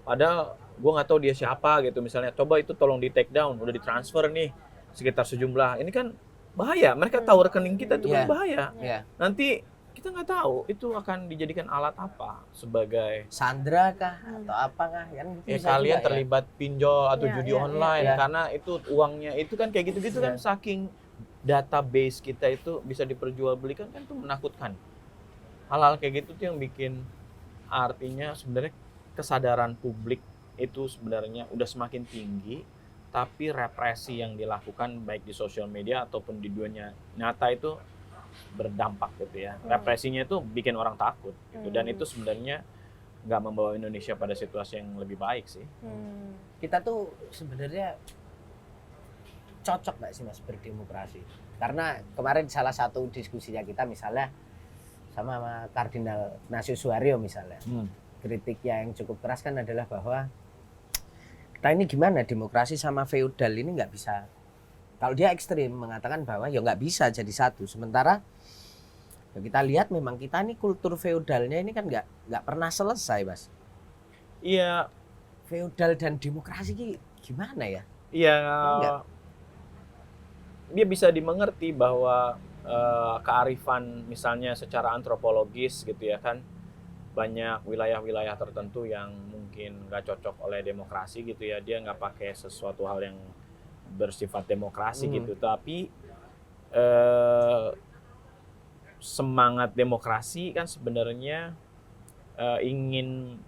padahal gua nggak tahu dia siapa gitu. Misalnya coba itu tolong di take down, udah ditransfer nih sekitar sejumlah, ini kan bahaya. Mereka tahu rekening kita itu kan bahaya. Nanti kita nggak tahu itu akan dijadikan alat apa, sebagai sandra kah atau apakah kan kalian terlibat pinjol atau judi online karena itu uangnya itu kan kayak gitu-gitu kan. Saking database kita itu bisa diperjualbelikan kan, itu menakutkan. Hal-hal kayak gitu tuh yang bikin, artinya sebenarnya kesadaran publik itu sebenarnya udah semakin tinggi, tapi represi yang dilakukan baik di sosial media ataupun di dunia nyata itu berdampak gitu ya. Represinya itu bikin orang takut gitu, dan itu sebenarnya nggak membawa Indonesia pada situasi yang lebih baik sih. Kita tuh sebenarnya cocok nggak sih Mas berdemokrasi? Karena kemarin salah satu diskusinya kita misalnya sama Kardinal Ignatius Suharyo misalnya, kritik yang cukup keras kan adalah bahwa kita ini gimana demokrasi sama feodal ini nggak bisa. Kalau dia ekstrim mengatakan bahwa ya nggak bisa jadi satu. Sementara ya kita lihat memang kita ini kultur feodalnya ini kan nggak pernah selesai, Mas. Iya, Feodal dan demokrasi ini gimana ya? iya. Enggak. Dia bisa dimengerti bahwa kearifan misalnya secara antropologis gitu ya kan, banyak wilayah-wilayah tertentu yang mungkin nggak cocok oleh demokrasi gitu ya, dia nggak pakai sesuatu hal yang bersifat demokrasi gitu, tapi semangat demokrasi kan sebenarnya ingin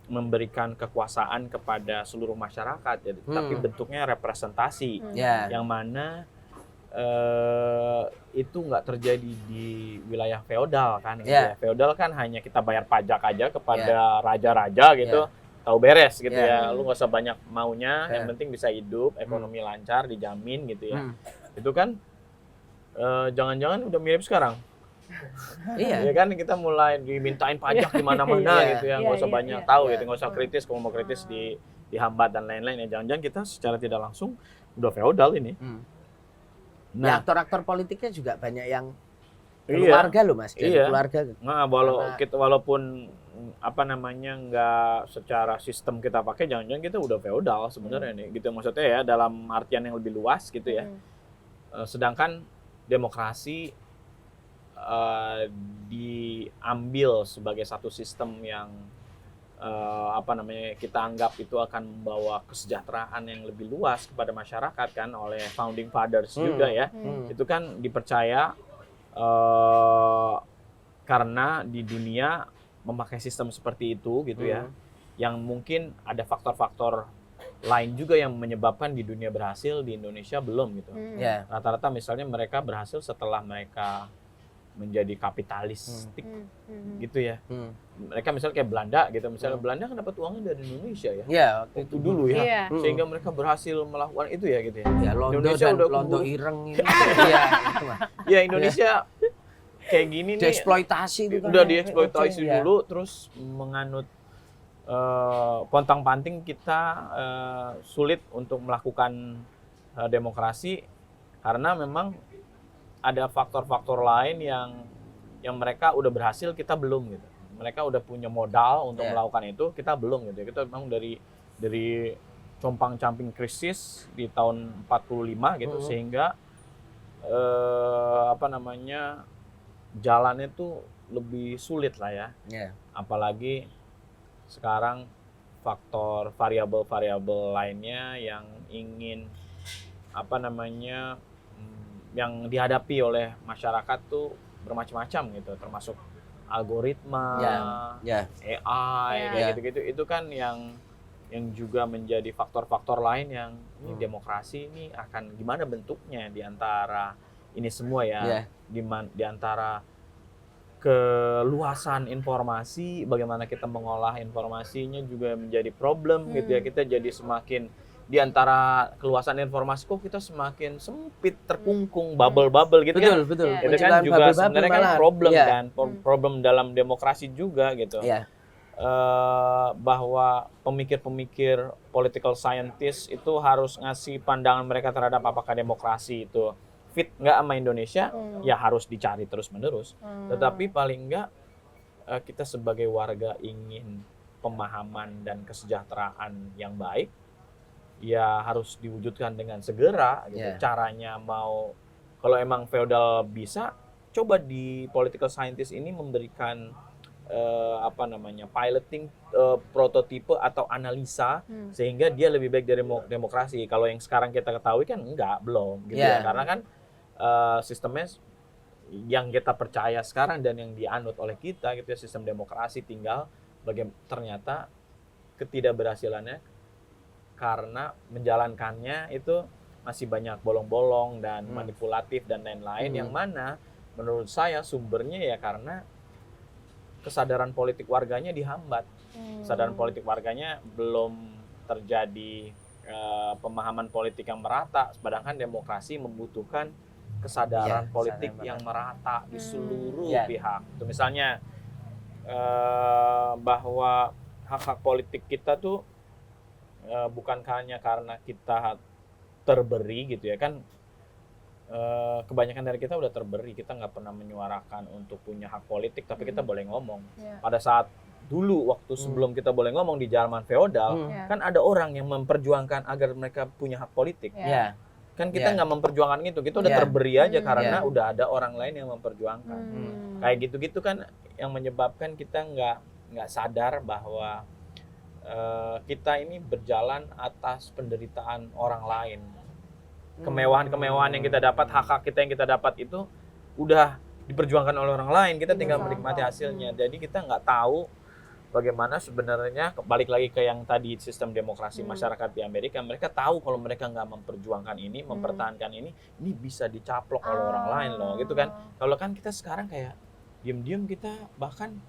memberikan kekuasaan kepada seluruh masyarakat, jadi tapi bentuknya representasi Ya. yang mana itu nggak terjadi di wilayah feodal kan gitu ya. Feodal kan hanya kita bayar pajak aja kepada raja-raja gitu, tahu beres gitu ya, lu nggak usah banyak maunya, yang penting bisa hidup, ekonomi lancar, dijamin gitu ya. Itu kan jangan-jangan udah mirip sekarang. Iya. Ya kan kita mulai dimintain pajak di mana-mana gitu ya, nggak usah banyak tahu gitu, nggak usah kritis, kalau mau kritis dihambat dan lain-lain ya. Jangan-jangan kita secara tidak langsung udah feodal ini. Ya, aktor-aktor politiknya juga banyak yang keluarga loh Mas, dari keluarga. Nah, walaupun apa namanya nggak secara sistem kita pakai, jangan-jangan kita udah feodal sebenarnya nih, gitu maksudnya ya, dalam artian yang lebih luas gitu ya. Sedangkan demokrasi diambil sebagai satu sistem yang apa namanya kita anggap itu akan membawa kesejahteraan yang lebih luas kepada masyarakat kan oleh founding fathers juga ya. Itu kan dipercaya karena di dunia memakai sistem seperti itu gitu ya, yang mungkin ada faktor-faktor lain juga yang menyebabkan di dunia berhasil, di Indonesia belum gitu. Rata-rata misalnya mereka berhasil setelah mereka menjadi kapitalistik gitu ya. Mereka misalnya kayak Belanda gitu, misalnya Belanda kan dapat uangnya dari Indonesia ya. Iya, waktu dulu ya. Sehingga mereka berhasil melakukan itu ya gitu ya. Ya, Londo Indonesia dan udah Londo Ireng ini. Iya, itu mah. Ya Indonesia kayak gini nih. Dieksploitasi itu kan. Udah dieksploitasi Ya. dulu, terus menganut pontang-panting kita sulit untuk melakukan demokrasi karena memang ada faktor-faktor lain yang mereka udah berhasil, kita belum gitu. Mereka udah punya modal untuk melakukan itu, kita belum gitu. Kita memang dari compang-camping krisis di tahun 45 gitu, sehingga apa namanya jalannya tuh lebih sulit lah ya. Apalagi sekarang faktor variabel-variabel lainnya yang ingin apa namanya yang dihadapi oleh masyarakat tuh bermacam-macam gitu, termasuk algoritma, AI, kayak gitu-gitu. Itu kan yang juga menjadi faktor-faktor lain yang ini demokrasi ini akan gimana bentuknya di antara ini semua ya, di antara keluasan informasi, bagaimana kita mengolah informasinya juga menjadi problem gitu ya. Kita jadi semakin di antara keluasan informasi kok kita semakin sempit, terkungkung, bubble-bubble gitu kan. Betul. Itu kan juga sebenarnya kan problem kan, problem dalam demokrasi juga gitu. Bahwa pemikir-pemikir political scientist itu harus ngasih pandangan mereka terhadap apakah demokrasi itu fit nggak sama Indonesia, ya harus dicari terus-menerus. Tetapi paling nggak kita sebagai warga ingin pemahaman dan kesejahteraan yang baik, ya harus diwujudkan dengan segera gitu. Caranya mau kalau emang feodal bisa, coba di political scientist ini memberikan apa namanya piloting prototipe atau analisa sehingga dia lebih baik dari demokrasi. Kalau yang sekarang kita ketahui kan belum gitu ya. Karena kan sistemnya yang kita percaya sekarang dan yang dianut oleh kita gitu ya, sistem demokrasi, tinggal ternyata ketidakberhasilannya karena menjalankannya itu masih banyak bolong-bolong dan manipulatif dan lain-lain, yang mana menurut saya sumbernya ya karena kesadaran politik warganya dihambat. Kesadaran politik warganya belum terjadi pemahaman politik yang merata, sedangkan demokrasi membutuhkan kesadaran politik yang merata di seluruh pihak. Itu misalnya bahwa hak-hak politik kita tuh bukan hanya karena kita terberi gitu ya kan, kebanyakan dari kita udah terberi, kita nggak pernah menyuarakan untuk punya hak politik, tapi kita boleh ngomong. Pada saat dulu waktu sebelum kita boleh ngomong di zaman feodal, kan ada orang yang memperjuangkan agar mereka punya hak politik. Kan kita nggak memperjuangkan itu, kita udah terberi aja karena udah ada orang lain yang memperjuangkan. Kayak gitu-gitu kan yang menyebabkan kita nggak sadar bahwa kita ini berjalan atas penderitaan orang lain. Kemewahan-kemewahan yang kita dapat, hak-hak kita yang kita dapat itu udah diperjuangkan oleh orang lain, kita tinggal menikmati hasilnya. Jadi kita nggak tahu bagaimana sebenarnya, balik lagi ke yang tadi sistem demokrasi masyarakat di Amerika, mereka tahu kalau mereka nggak memperjuangkan ini, mempertahankan ini bisa dicaplok oleh orang lain loh, gitu kan. Kalau kan kita sekarang kayak diam-diam kita bahkan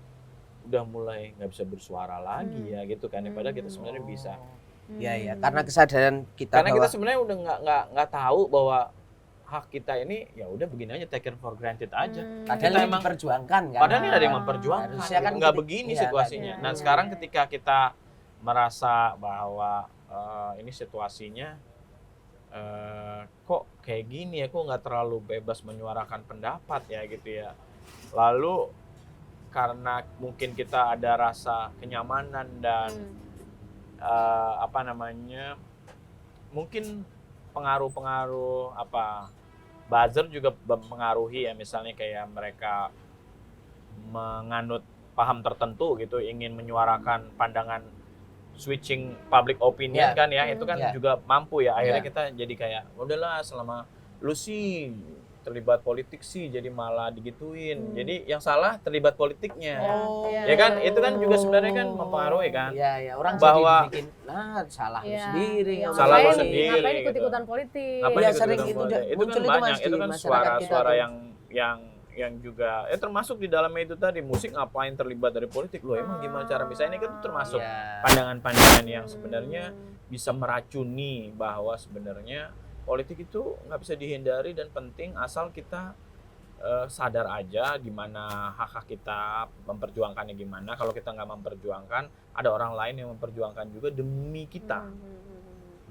udah mulai nggak bisa bersuara lagi ya gitu kan, padahal kita sebenarnya bisa. Ya, karena kesadaran kita Karena kita sebenarnya udah nggak tahu bahwa hak kita ini ya udah begini aja, taken for granted aja. Padahal ini diperjuangkan kan. Padahal ini ada yang memperjuangkan. Harusnya kan nggak begini situasinya. Nah sekarang ketika kita merasa bahwa ini situasinya kok kayak gini ya, kok nggak terlalu bebas menyuarakan pendapat ya gitu ya. Lalu karena mungkin kita ada rasa kenyamanan dan mungkin pengaruh-pengaruh buzzer juga mempengaruhi ya, misalnya kayak mereka menganut paham tertentu gitu, ingin menyuarakan pandangan switching public opinion kan ya, itu kan juga mampu ya, akhirnya kita jadi kayak udahlah selama lu sih terlibat politik sih jadi malah digituin. Jadi yang salah terlibat politiknya. Ya kan itu kan juga sebenarnya kan mempengaruhi kan. Iya, orang bahwa jadi bikin salah lu sendiri. Salah lu sendiri. Ngapain ikut-ikutan politik? Iya, sering itu kan banyak, itu kan suara-suara yang juga termasuk di dalamnya itu tadi, musik ngapain terlibat dari politik loh, emang gimana cara misalnya, ini kan termasuk pandangan-pandangan yang sebenarnya bisa meracuni bahwa sebenarnya politik itu nggak bisa dihindari dan penting asal kita sadar aja di mana hak-hak kita, memperjuangkannya gimana. Kalau kita nggak memperjuangkan, ada orang lain yang memperjuangkan juga demi kita.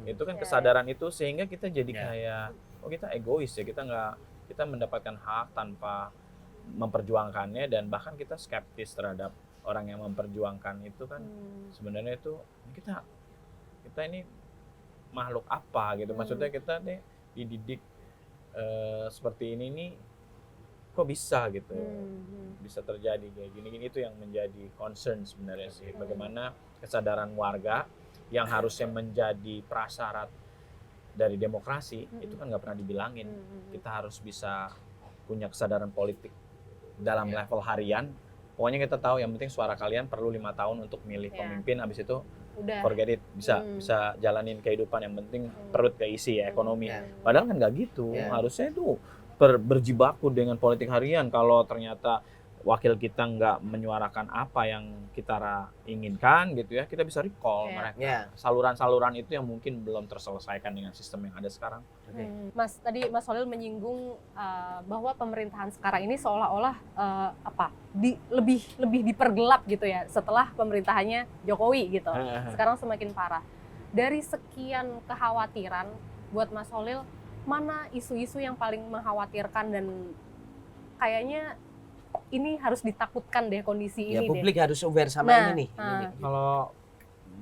Itu kan kesadaran itu sehingga kita jadi kayak kita egois ya, kita mendapatkan hak tanpa memperjuangkannya, dan bahkan kita skeptis terhadap orang yang memperjuangkan itu kan. Sebenarnya itu kita ini makhluk apa gitu, maksudnya kita nih dididik seperti ini nih, kok bisa gitu, bisa terjadi kayak gini, itu yang menjadi concern sebenarnya sih, bagaimana kesadaran warga yang harusnya menjadi prasyarat dari demokrasi itu kan nggak pernah dibilangin. Kita harus bisa punya kesadaran politik dalam level harian. Pokoknya kita tahu yang penting suara kalian perlu 5 tahun untuk milih pemimpin, habis itu udah forget it, bisa jalanin kehidupan, yang penting perut keisi ya, ekonomi. Padahal kan nggak gitu. Harusnya itu berjibaku dengan politik harian. Kalau ternyata wakil kita nggak menyuarakan apa yang kita inginkan gitu ya, kita bisa recall mereka. Saluran-saluran itu yang mungkin belum terselesaikan dengan sistem yang ada sekarang. Tadi Mas Holil menyinggung bahwa pemerintahan sekarang ini seolah-olah lebih dipergelap gitu ya setelah pemerintahannya Jokowi gitu. Sekarang semakin parah. Dari sekian kekhawatiran buat Mas Holil, mana isu-isu yang paling mengkhawatirkan dan kayaknya ini harus ditakutkan deh kondisi ini deh. Publik harus aware sama ini nih.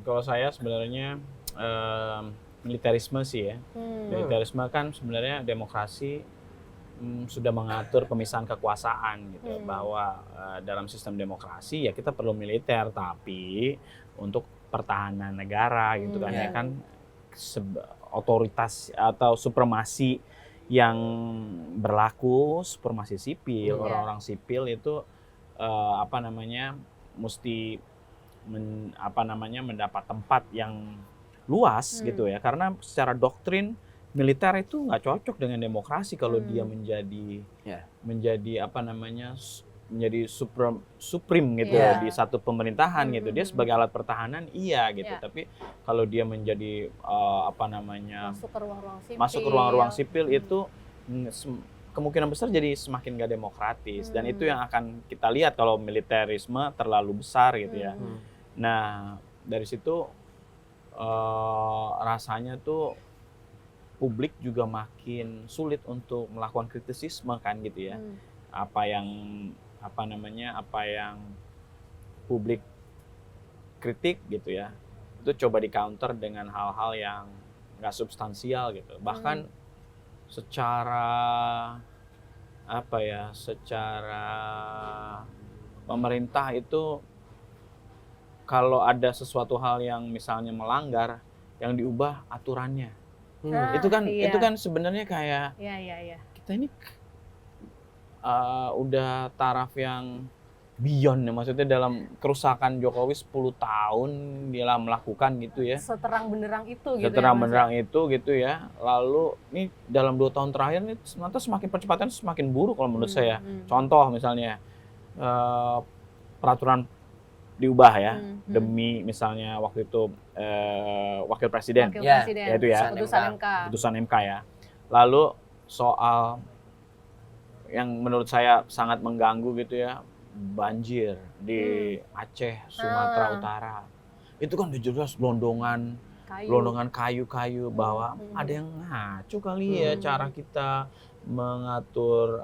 Kalau saya sebenarnya militerisme sih ya. Militerisme kan sebenarnya demokrasi sudah mengatur pemisahan kekuasaan gitu, bahwa dalam sistem demokrasi ya kita perlu militer, tapi untuk pertahanan negara gitu kan ya kan, otoritas atau supremasi yang berlaku, supremasi sipil, orang-orang sipil itu mesti mendapat tempat yang luas gitu ya, karena secara doktrin militer itu nggak cocok dengan demokrasi kalau dia menjadi apa namanya, menjadi supreme gitu di satu pemerintahan gitu. Dia sebagai alat pertahanan gitu, tapi kalau dia menjadi apa namanya, masuk ke ruang-ruang sipil itu kemungkinan besar jadi semakin gak demokratis, dan itu yang akan kita lihat kalau militerisme terlalu besar gitu ya. Nah dari situ rasanya tuh publik juga makin sulit untuk melakukan kritisisme kan gitu ya. Apa yang publik kritik gitu ya, itu coba di counter dengan hal-hal yang nggak substansial gitu. Bahkan secara pemerintah itu kalau ada sesuatu hal yang misalnya melanggar, yang diubah aturannya. Itu kan sebenarnya kayak kita ini udah taraf yang beyond ya, maksudnya dalam kerusakan Jokowi 10 tahun dia melakukan gitu ya. Seterang benderang itu gitu. Seterang benderang itu gitu ya. Lalu ini dalam 2 tahun terakhir ini ternyata semakin percepatan semakin buruk kalau menurut saya. Contoh misalnya peraturan diubah ya demi misalnya waktu itu wakil presiden. Ya itu ya. Putusan MK ya. Lalu soal yang menurut saya sangat mengganggu gitu ya, banjir di Aceh, Sumatera Utara. Itu kan jelas gelondongan kayu-kayu bahwa ada yang ngaco kali ya cara kita mengatur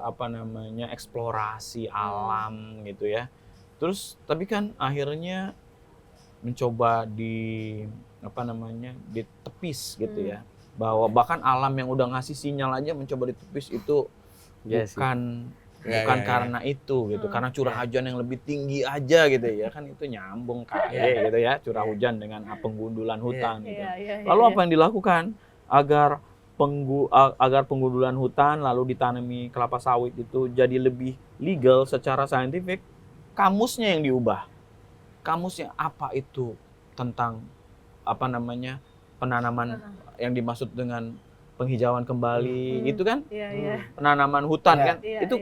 eksplorasi alam gitu ya. Terus tapi kan akhirnya mencoba ditepis gitu ya. Bahwa bahkan alam yang udah ngasih sinyal aja mencoba ditepis itu bukan karena itu gitu, karena curah hujan yang lebih tinggi aja gitu ya, kan itu nyambung gitu ya, curah hujan dengan penggundulan hutan gitu. Lalu apa yang dilakukan agar penggundulan hutan lalu ditanami kelapa sawit itu jadi lebih legal secara saintifik? Kamusnya yang diubah. Kamusnya apa itu tentang penanaman yang dimaksud dengan penghijauan kembali itu kan penanaman hutan kan itu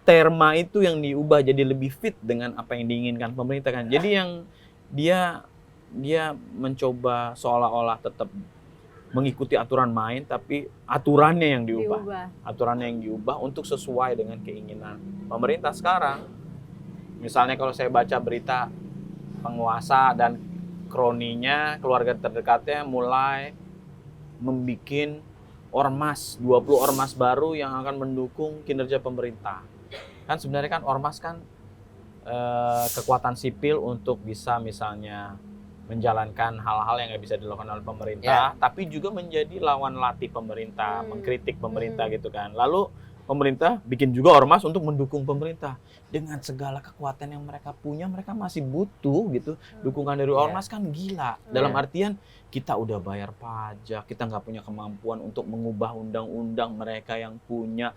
terma itu yang diubah jadi lebih fit dengan apa yang diinginkan pemerintah kan. Jadi yang dia mencoba seolah-olah tetap mengikuti aturan main, tapi aturannya yang diubah. Aturannya yang diubah untuk sesuai dengan keinginan pemerintah sekarang. Misalnya kalau saya baca berita penguasa dan kroninya, keluarga terdekatnya mulai membuat ormas, 20 ormas baru yang akan mendukung kinerja pemerintah. Kan sebenarnya kan ormas kan kekuatan sipil untuk bisa misalnya menjalankan hal-hal yang nggak bisa dilakukan oleh pemerintah, tapi juga menjadi lawan latih pemerintah, mengkritik pemerintah gitu kan. Lalu pemerintah bikin juga ormas untuk mendukung pemerintah. Dengan segala kekuatan yang mereka punya, mereka masih butuh gitu dukungan dari ormas kan gila. Dalam artian kita udah bayar pajak, kita nggak punya kemampuan untuk mengubah undang-undang mereka yang punya,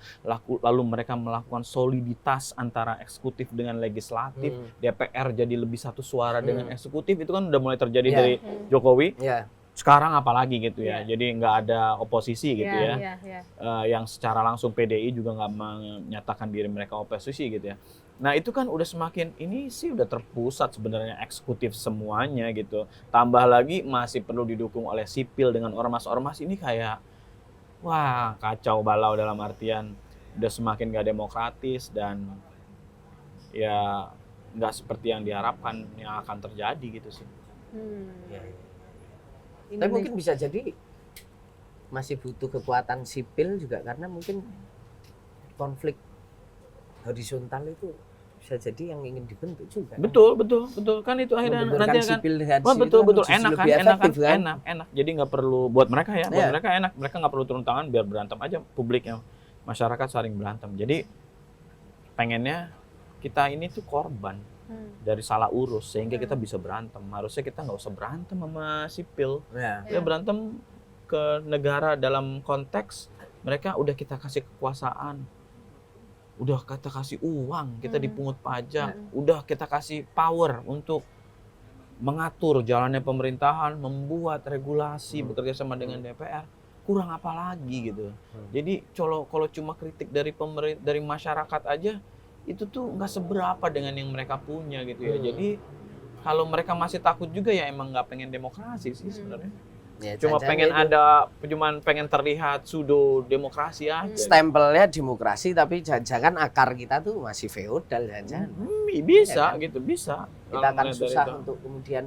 lalu mereka melakukan soliditas antara eksekutif dengan legislatif, DPR jadi lebih satu suara dengan eksekutif, itu kan udah mulai terjadi dari Jokowi. Sekarang apalagi gitu ya, jadi nggak ada oposisi gitu yang secara langsung PDI juga nggak menyatakan diri mereka oposisi gitu ya. Nah itu kan udah semakin, ini sih udah terpusat sebenarnya eksekutif semuanya gitu. Tambah lagi masih perlu didukung oleh sipil dengan ormas-ormas, ini kayak wah kacau balau dalam artian udah semakin nggak demokratis dan ya nggak seperti yang diharapkan yang akan terjadi gitu sih. Tapi mungkin bisa jadi masih butuh kekuatan sipil juga karena mungkin konflik horizontal itu bisa jadi yang ingin dibentuk juga. Betul kan itu akhirnya nanti akan betul enak. Jadi nggak perlu buat mereka ya, buat mereka enak, mereka nggak perlu turun tangan biar berantem aja, publiknya masyarakat saling berantem. Jadi pengennya kita ini tuh korban dari salah urus sehingga kita bisa berantem. Harusnya kita nggak usah berantem sama sipil. Ya berantem ke negara dalam konteks mereka udah kita kasih kekuasaan, udah kita kasih uang, kita dipungut pajak, udah kita kasih power untuk mengatur jalannya pemerintahan, membuat regulasi, bekerja sama dengan DPR, kurang apa lagi gitu. Jadi kalau cuma kritik dari dari masyarakat aja, itu tuh nggak seberapa dengan yang mereka punya gitu ya. Jadi kalau mereka masih takut juga ya emang nggak pengen demokrasi sih sebenarnya. Ya, Cuma pengen terlihat pseudo demokrasi aja. Stempelnya demokrasi tapi jangan akar kita tuh masih feodal jangan. Bisa Ya kan? gitu, bisa. Kita akan Kalau susah dari itu. untuk kemudian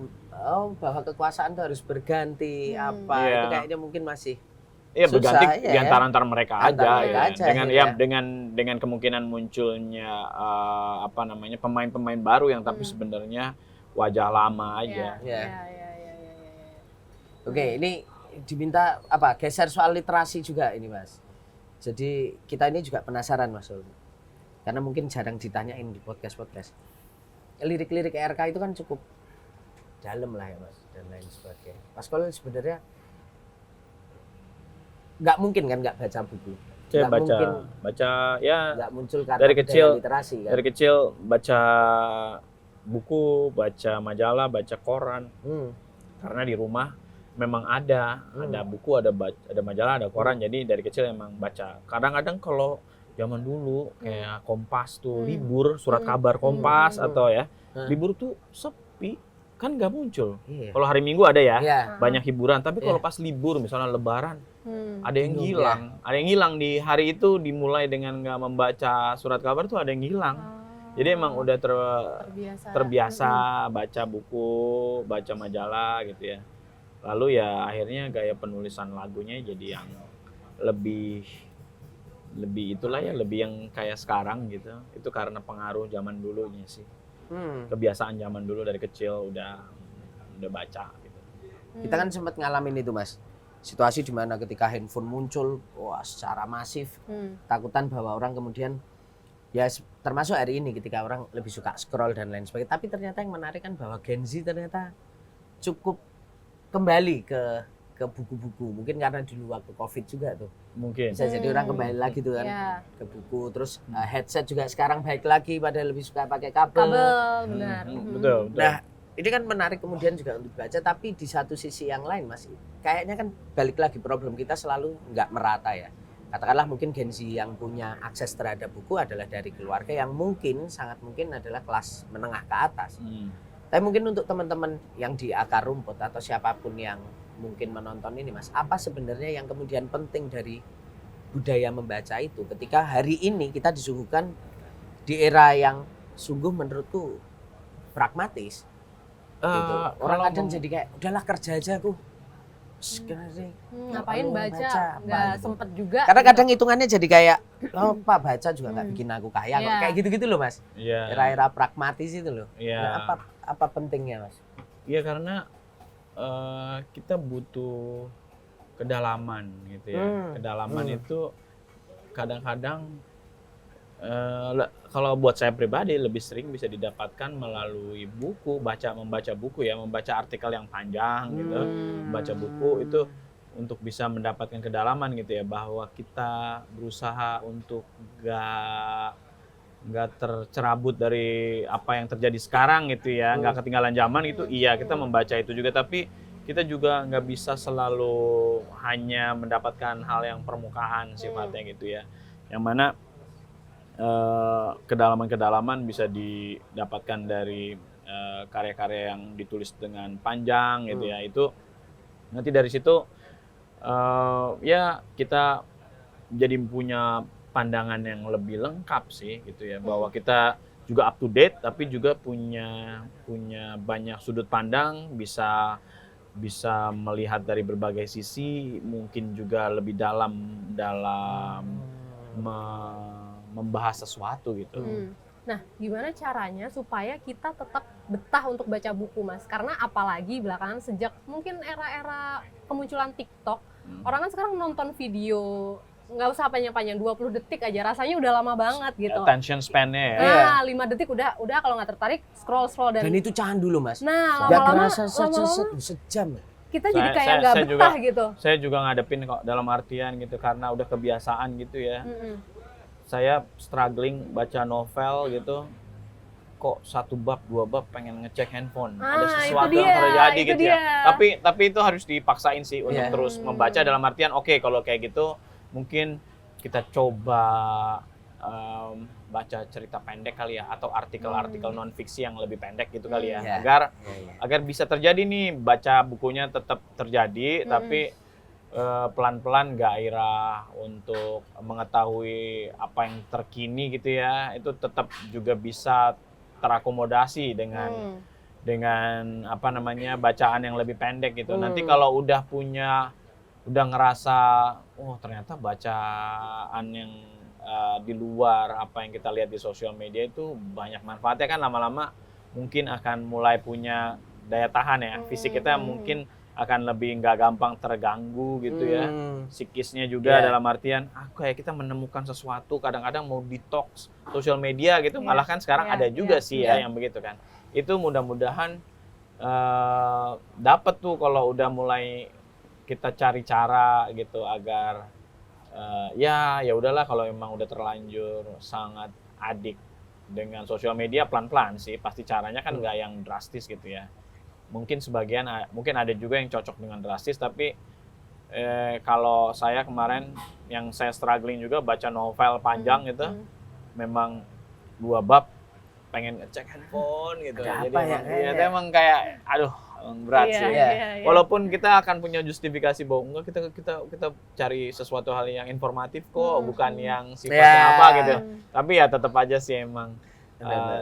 bahwa kekuasaan itu harus berganti apa Iya. itu kayaknya mungkin masih Iya, susah, berganti iya, di antara mereka Antara aja, mereka ya. aja, Dengan iya. dengan kemungkinan munculnya pemain-pemain baru yang tapi sebenarnya wajah lama aja. Ya. Ya. Oke, ini diminta geser soal literasi juga ini Mas. Jadi kita ini juga penasaran Mas Ul. Karena mungkin jarang ditanyain di podcast-podcast. Lirik-lirik ERK itu kan cukup dalam lah ya Mas dan lain sebagainya. Mas Kol sebenarnya nggak mungkin kan nggak baca buku. Saya Nggak mungkin baca ya nggak muncul karena dari budaya kecil literasi kan. dari kecil baca buku, baca majalah, baca koran. Karena di rumah memang ada buku, ada majalah, ada koran. Jadi dari kecil emang baca. Kadang-kadang kalau zaman dulu kayak Kompas tuh libur, surat kabar Kompas atau ya libur tuh sepi, kan nggak muncul. Iya. Kalau hari Minggu ada ya, Iya. banyak hiburan. Tapi kalau Iya. pas libur, misalnya Lebaran, ada yang Bingung, hilang. Ada yang hilang di hari itu, dimulai dengan nggak membaca surat kabar tuh ada yang hilang. Jadi emang udah terbiasa baca buku, baca majalah gitu ya. Lalu ya akhirnya gaya penulisan lagunya jadi yang lebih itulah ya, lebih yang kayak sekarang gitu. Itu karena pengaruh zaman dulunya sih. Kebiasaan zaman dulu dari kecil udah baca gitu. Kita kan sempat ngalamin itu Mas. Situasi di mana ketika handphone muncul secara masif, takutan bahwa orang kemudian ya termasuk hari ini ketika orang lebih suka scroll dan lain sebagainya. Tapi ternyata yang menarik kan bahwa Gen Z ternyata cukup kembali ke buku-buku. Mungkin karena dulu waktu Covid juga tuh. Mungkin. Bisa jadi orang kembali lagi tuh kan Iya. ke buku. Terus headset juga sekarang baik lagi pada lebih suka pakai kabel. Benar. Betul. Nah, ini kan menarik kemudian juga untuk dibaca, tapi di satu sisi yang lain Mas, kayaknya kan balik lagi problem kita selalu nggak merata ya. Katakanlah mungkin Gen Z yang punya akses terhadap buku adalah dari keluarga yang mungkin, sangat mungkin adalah kelas menengah ke atas. Tapi mungkin untuk teman-teman yang di akar rumput atau siapapun yang mungkin menonton ini Mas, apa sebenarnya yang kemudian penting dari budaya membaca itu ketika hari ini kita disuguhkan di era yang sungguh menurutku pragmatis. Gitu. Orang kadang jadi kayak udahlah kerja aja aku. Ngapain baca? Nggak gitu. sempet juga. Karena kadang hitungannya jadi kayak Pak baca juga nggak bikin aku kaya kok. Iya. Kayak gitu-gitu loh Mas. Iya. Era-era pragmatis itu loh. Iya. Nah, apa pentingnya Mas? Iya, karena kita butuh kedalaman gitu ya. Kedalaman itu kadang-kadang kalau buat saya pribadi lebih sering bisa didapatkan melalui buku, membaca buku ya, membaca artikel yang panjang gitu. Membaca buku itu untuk bisa mendapatkan kedalaman gitu ya, bahwa kita berusaha untuk nggak tercerabut dari apa yang terjadi sekarang gitu ya, nggak ketinggalan zaman gitu. Iya, kita membaca itu juga, tapi kita juga nggak bisa selalu hanya mendapatkan hal yang permukaan sifatnya gitu ya, yang mana kedalaman-kedalaman bisa didapatkan dari karya-karya yang ditulis dengan panjang gitu ya. Itu nanti dari situ ya kita jadi punya pandangan yang lebih lengkap sih gitu ya, bahwa kita juga up to date tapi juga punya banyak sudut pandang, bisa melihat dari berbagai sisi, mungkin juga lebih dalam membahas sesuatu gitu. Nah, gimana caranya supaya kita tetap betah untuk baca buku, Mas? Karena apalagi belakangan sejak mungkin era-era kemunculan TikTok, orang kan sekarang nonton video nggak usah panjang-panjang, 20 detik aja rasanya udah lama banget gitu. Attention span-nya ya. Nah, 5 detik udah kalau nggak tertarik scroll Dan itu candu loh Mas. Nah, Nggak lama-lama kerasa sejam. kita jadi kayak Saya- nggak saya betah juga- gitu. Saya juga ngadepin kok, dalam artian gitu, karena udah kebiasaan gitu ya. Saya struggling baca novel gitu, kok 1 bab 2 bab pengen ngecek handphone, Ah, ada itu sesuatu dia, yang terjadi itu gitu dia. ya. Tapi itu harus dipaksain sih untuk Iya. terus membaca, dalam artian oke, kalau kayak gitu mungkin kita coba baca cerita pendek kali ya, atau artikel-artikel non fiksi yang lebih pendek gitu kali ya, Iya. agar bisa terjadi nih, baca bukunya tetap terjadi, tapi pelan-pelan gairah untuk mengetahui apa yang terkini gitu ya, itu tetap juga bisa terakomodasi dengan apa namanya, bacaan yang lebih pendek gitu. Nanti kalau udah ngerasa oh ternyata bacaan yang di luar apa yang kita lihat di sosial media itu banyak manfaatnya, kan lama-lama mungkin akan mulai punya daya tahan ya, fisik kita mungkin akan lebih nggak gampang terganggu gitu ya, psikisnya juga, dalam artian kayak kita menemukan sesuatu, kadang-kadang mau detox sosial media gitu, malah kan sekarang ada juga sih ya yang begitu kan. Itu mudah-mudahan dapat tuh kalau udah mulai kita cari cara gitu agar ya udahlah, kalau emang udah terlanjur sangat adik dengan sosial media, pelan-pelan sih pasti caranya kan nggak yang drastis gitu ya. Mungkin sebagian, mungkin ada juga yang cocok dengan drastis, tapi kalau saya kemarin yang saya struggling juga baca novel panjang gitu, memang 2 bab pengen ngecek handphone gitu. Ada Jadi apa ya, itu emang kayak aduh berat sih. Iya. Walaupun kita akan punya justifikasi bahwa enggak, kita cari sesuatu hal yang informatif kok, bukan yang sifatnya apa gitu. Tapi ya tetap aja sih emang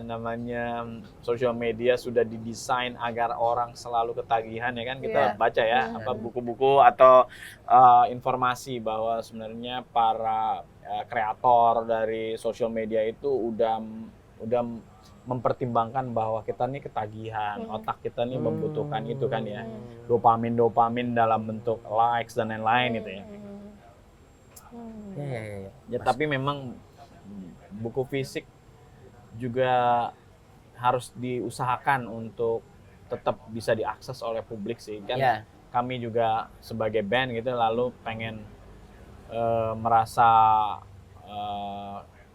namanya sosial media sudah didesain agar orang selalu ketagihan ya kan, kita baca ya apa buku-buku atau informasi bahwa sebenarnya para kreator dari sosial media itu udah mempertimbangkan bahwa kita nih ketagihan, otak kita nih membutuhkan itu kan ya, dopamin dalam bentuk likes dan lain-lain gitu ya. Ya tapi memang buku fisik juga harus diusahakan untuk tetap bisa diakses oleh publik sih kan. Kami juga sebagai band gitu lalu pengen merasa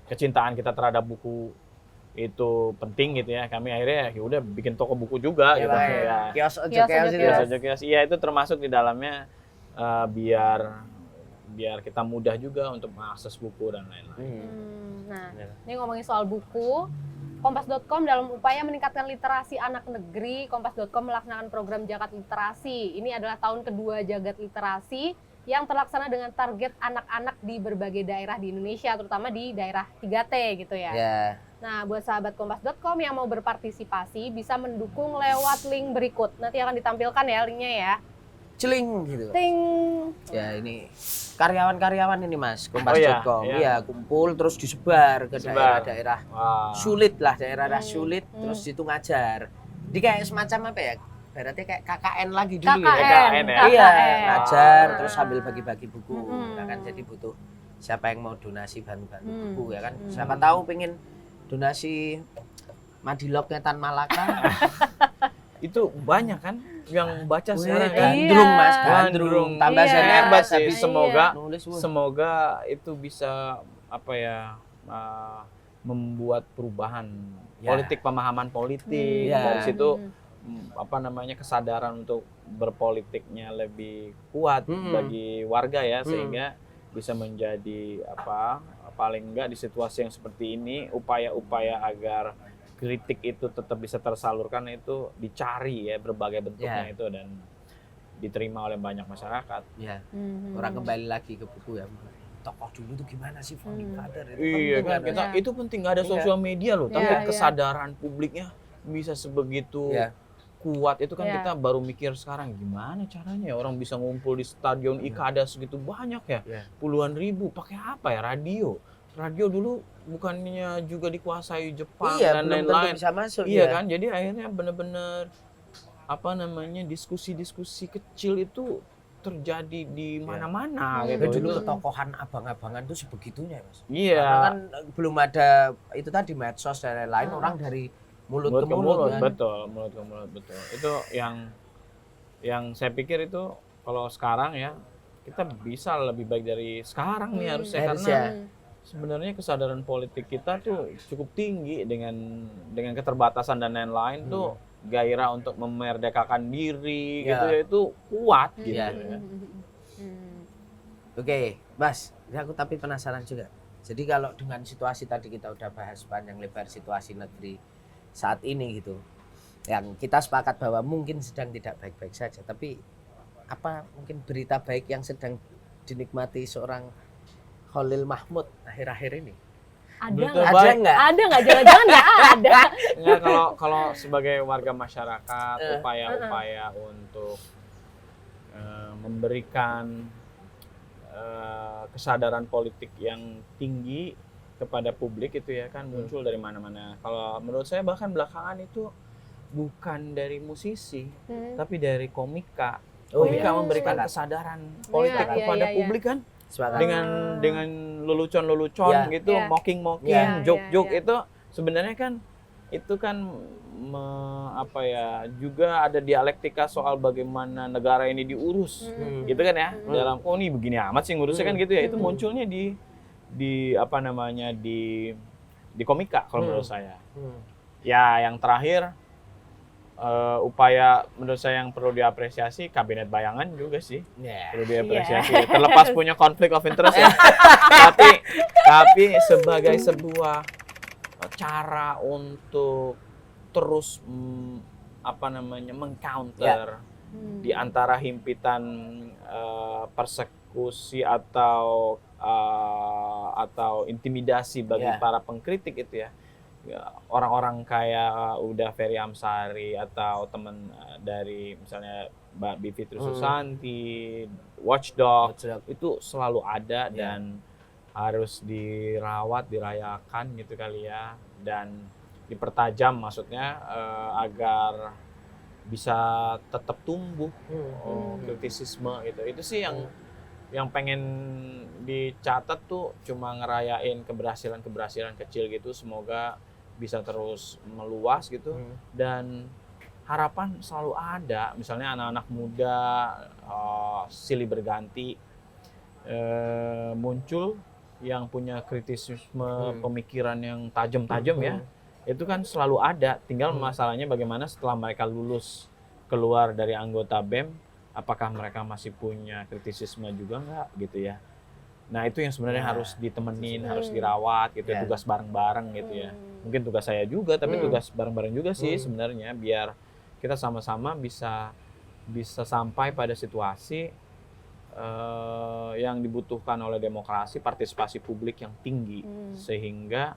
kecintaan kita terhadap buku itu penting gitu ya. Kami akhirnya ya udah bikin toko buku juga gitu ya. Kios Kios. Iya, itu termasuk di dalamnya biar kita mudah juga untuk mengakses buku dan lain-lain. Nah, ini ngomongin soal buku, Kompas.com dalam upaya meningkatkan literasi anak negeri, Kompas.com melaksanakan program Jagat Literasi. Ini adalah tahun kedua Jagat Literasi yang terlaksana dengan target anak-anak di berbagai daerah di Indonesia, terutama di daerah 3T gitu ya. Nah, buat sahabat Kompas.com yang mau berpartisipasi bisa mendukung lewat link berikut. Nanti akan ditampilkan ya linknya ya. Celing gitu. Ting. Ya ini karyawan-karyawan ini Mas, Kompas.com. Iya, kumpul terus disebar ke daerah-daerah sulit lah, daerah sulit, terus situ ngajar. Jadi kayak semacam apa ya? Berarti kayak KKN lagi dulu ya. KKN ya. Iya, ngajar terus sambil bagi-bagi buku. Nah, kan jadi butuh siapa yang mau donasi bantu buku ya kan. Siapa tahu pengen donasi Madilognya Tan Malaka. Itu banyak kan yang baca sekarang kan. Gandrung Mas, gandrung. Tambah hebat sih. habis Semoga itu bisa apa ya, membuat perubahan politik, pemahaman politik. Dari situ apa namanya, kesadaran untuk berpolitiknya lebih kuat bagi warga ya, sehingga bisa menjadi apa, paling enggak di situasi yang seperti ini upaya-upaya agar kritik itu tetap bisa tersalurkan itu dicari ya, berbagai bentuknya itu, dan diterima oleh banyak masyarakat. Orang kembali lagi ke buku ya. Tokoh dulu tuh gimana sih, founding father itu? Iya kan, itu penting, nggak ada sosial media loh, tapi kesadaran publiknya bisa sebegitu kuat itu kan. Kita baru mikir sekarang gimana caranya ya orang bisa ngumpul di stadion IKADA segitu banyak ya, puluhan ribu, pakai apa ya, radio dulu bukannya juga dikuasai Jepang dan lain-lain. Bisa masuk, kan, jadi akhirnya benar-benar apa namanya, diskusi-diskusi kecil itu terjadi di mana-mana gitu. Dulu tokohan abang-abangan tuh sebegitunya Mas. Karena kan belum ada itu tadi medsos dan lain-lain, orang dari mulut ke mulut kan? Betul, mulut ke mulut, betul. Itu yang saya pikir itu kalau sekarang ya kita bisa lebih baik dari sekarang nih harusnya, karena sebenarnya kesadaran politik kita tuh cukup tinggi dengan keterbatasan dan lain-lain tuh gairah untuk memerdekakan diri gitu ya itu kuat gitu Iya. ya. Oke, Mas, ini aku tapi penasaran juga. Jadi kalau dengan situasi tadi kita udah bahas panjang lebar situasi negeri saat ini gitu, yang kita sepakat bahwa mungkin sedang tidak baik-baik saja, tapi apa mungkin berita baik yang sedang dinikmati seorang Khalil Mahmud akhir-akhir ini? Berita Ada baik. nggak? Ada nggak? Jangan-jangan nggak ada. Nggak, kalau sebagai warga masyarakat upaya-upaya untuk memberikan kesadaran politik yang tinggi kepada publik itu ya kan muncul dari mana-mana. Kalau menurut saya bahkan belakangan itu bukan dari musisi tapi dari komika. Komika memberikan kesadaran politik Iya, kepada iya. publik kan Sepakat. dengan lelucon-lelucon Iya. gitu, Iya. mocking-mocking, Iya, joke-joke iya. itu sebenarnya kan itu kan juga ada dialektika soal bagaimana negara ini diurus gitu kan ya dalam kok nih begini amat sih ngurusnya kan gitu ya itu munculnya di apa namanya di komika kalau menurut saya ya yang terakhir upaya menurut saya yang perlu diapresiasi kabinet bayangan juga sih Ya. perlu diapresiasi terlepas punya konflik of interest ya tapi sebagai sebuah cara untuk terus mengcounter di antara himpitan persekusi atau intimidasi bagi para pengkritik itu ya orang-orang kayak udah Ferry Amsari atau teman dari misalnya Mbak Bivitri Susanti, Watchdog itu selalu ada dan harus dirawat, dirayakan gitu kali ya dan dipertajam maksudnya agar bisa tetap tumbuh kritisisme gitu. Itu sih yang pengen dicatat tuh cuma ngerayain keberhasilan kecil gitu semoga bisa terus meluas gitu dan harapan selalu ada misalnya anak-anak muda silih berganti muncul yang punya kritisisme pemikiran yang tajam-tajam ya itu kan selalu ada tinggal masalahnya bagaimana setelah mereka lulus keluar dari anggota BEM apakah mereka masih punya kritisisme juga nggak gitu ya nah itu yang sebenarnya harus ditemenin harus dirawat gitu ya tugas bareng-bareng gitu ya mungkin tugas saya juga tapi tugas bareng-bareng juga sih sebenarnya biar kita sama-sama bisa sampai pada situasi yang dibutuhkan oleh demokrasi partisipasi publik yang tinggi sehingga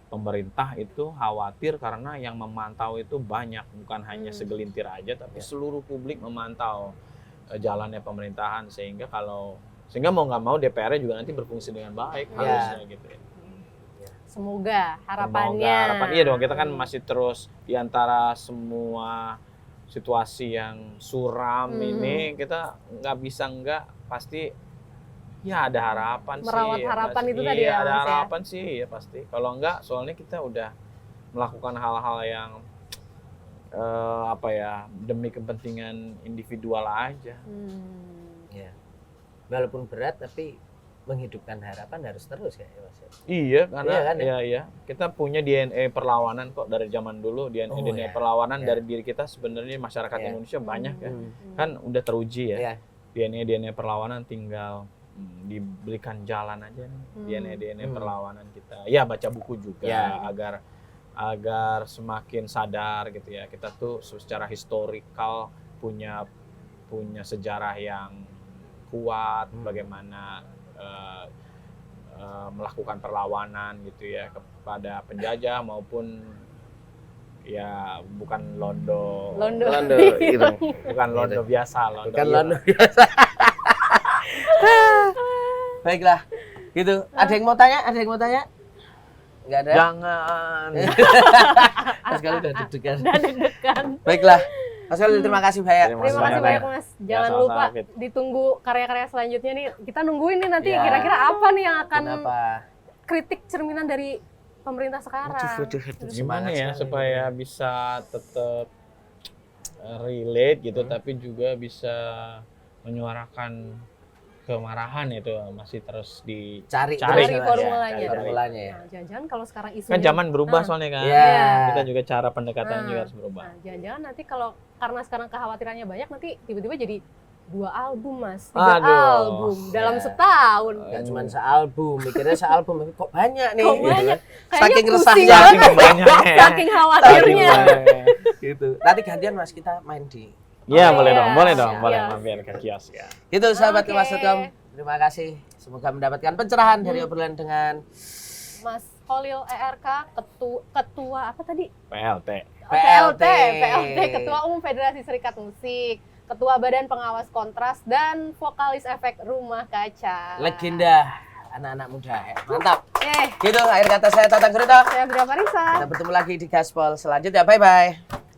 pemerintah itu khawatir karena yang memantau itu banyak bukan hanya segelintir aja tapi seluruh publik memantau jalannya pemerintahan sehingga mau nggak mau DPR-nya juga nanti berfungsi dengan baik harusnya gitu ya. Semoga harapannya. Iya dong kita kan masih terus di antara semua situasi yang suram ini kita nggak bisa pasti ya ada harapan merawat sih. harapan ya, itu tadi ya ada Mas harapan sih ya pasti. Kalau enggak soalnya kita udah melakukan hal-hal yang demi kepentingan individual aja. Ya. Walaupun berat tapi menghidupkan harapan harus terus ya Mas. Iya karena Iya kan, iya. Kita punya DNA perlawanan kok dari zaman dulu DNA perlawanan dari diri kita sebenarnya masyarakat Indonesia banyak ya. Kan udah teruji ya. DNA perlawanan tinggal diberikan jalan aja nih DNA perlawanan kita ya baca buku juga agar semakin sadar gitu ya kita tuh secara historikal punya sejarah yang kuat bagaimana melakukan perlawanan gitu ya kepada penjajah maupun ya bukan Londo gitu. bukan Londo biasa Bukan Londo biasa. Baiklah, gitu. Ada yang mau tanya? Nggak ada? Jangan. Mas Khalil udah deg-degan. Udah deg-degan. Baiklah, Mas Khalil terima kasih banyak. Terima kasih banyak Mas. Jangan sama-sama, lupa Fit. ditunggu karya-karya selanjutnya nih. Kita nungguin nih nanti Ya. kira-kira apa nih yang akan Kenapa? kritik cerminan dari pemerintah sekarang. Gimana ya sekali. supaya bisa tetap relate gitu tapi juga bisa menyuarakan kemarahan itu masih terus Cari Cari formulanya. formulanya. Formulanya ya. Nah, jangan-jangan kalau sekarang isunya kan zaman berubah soalnya kan. Iya. Kita juga cara pendekatan juga harus berubah. Nah, jangan-jangan nanti kalau karena sekarang kekhawatirannya banyak nanti tiba-tiba jadi 2 album Mas, 3 Aduh. album dalam Ya. setahun. Nggak cuma sealbum, mikirnya sealbum kok banyak nih. Kok gitu banyak? kan. Kayaknya Saking pusing resahnya banget. Saking banyaknya. Saking khawatirnya. gitu. Nanti gantian Mas kita main di. Iya, Oh, boleh iya. dong, boleh dong, Siap. boleh mampir ke kios ya. Gitu sahabat Oke. Mas Tom. Terima kasih. Semoga mendapatkan pencerahan dari obrolan dengan Mas Kholil ERK, ketua apa tadi? PLT. PLT, Ketua Umum Federasi Serikat Musik, Ketua Badan Pengawas Kontras, dan vokalis efek Rumah Kaca. legenda anak-anak muda. Mantap. Oke, Gitu akhir kata saya Tatang Gurita. saya Bria Parisa. Kita bertemu lagi di Gaspol selanjutnya. Bye bye.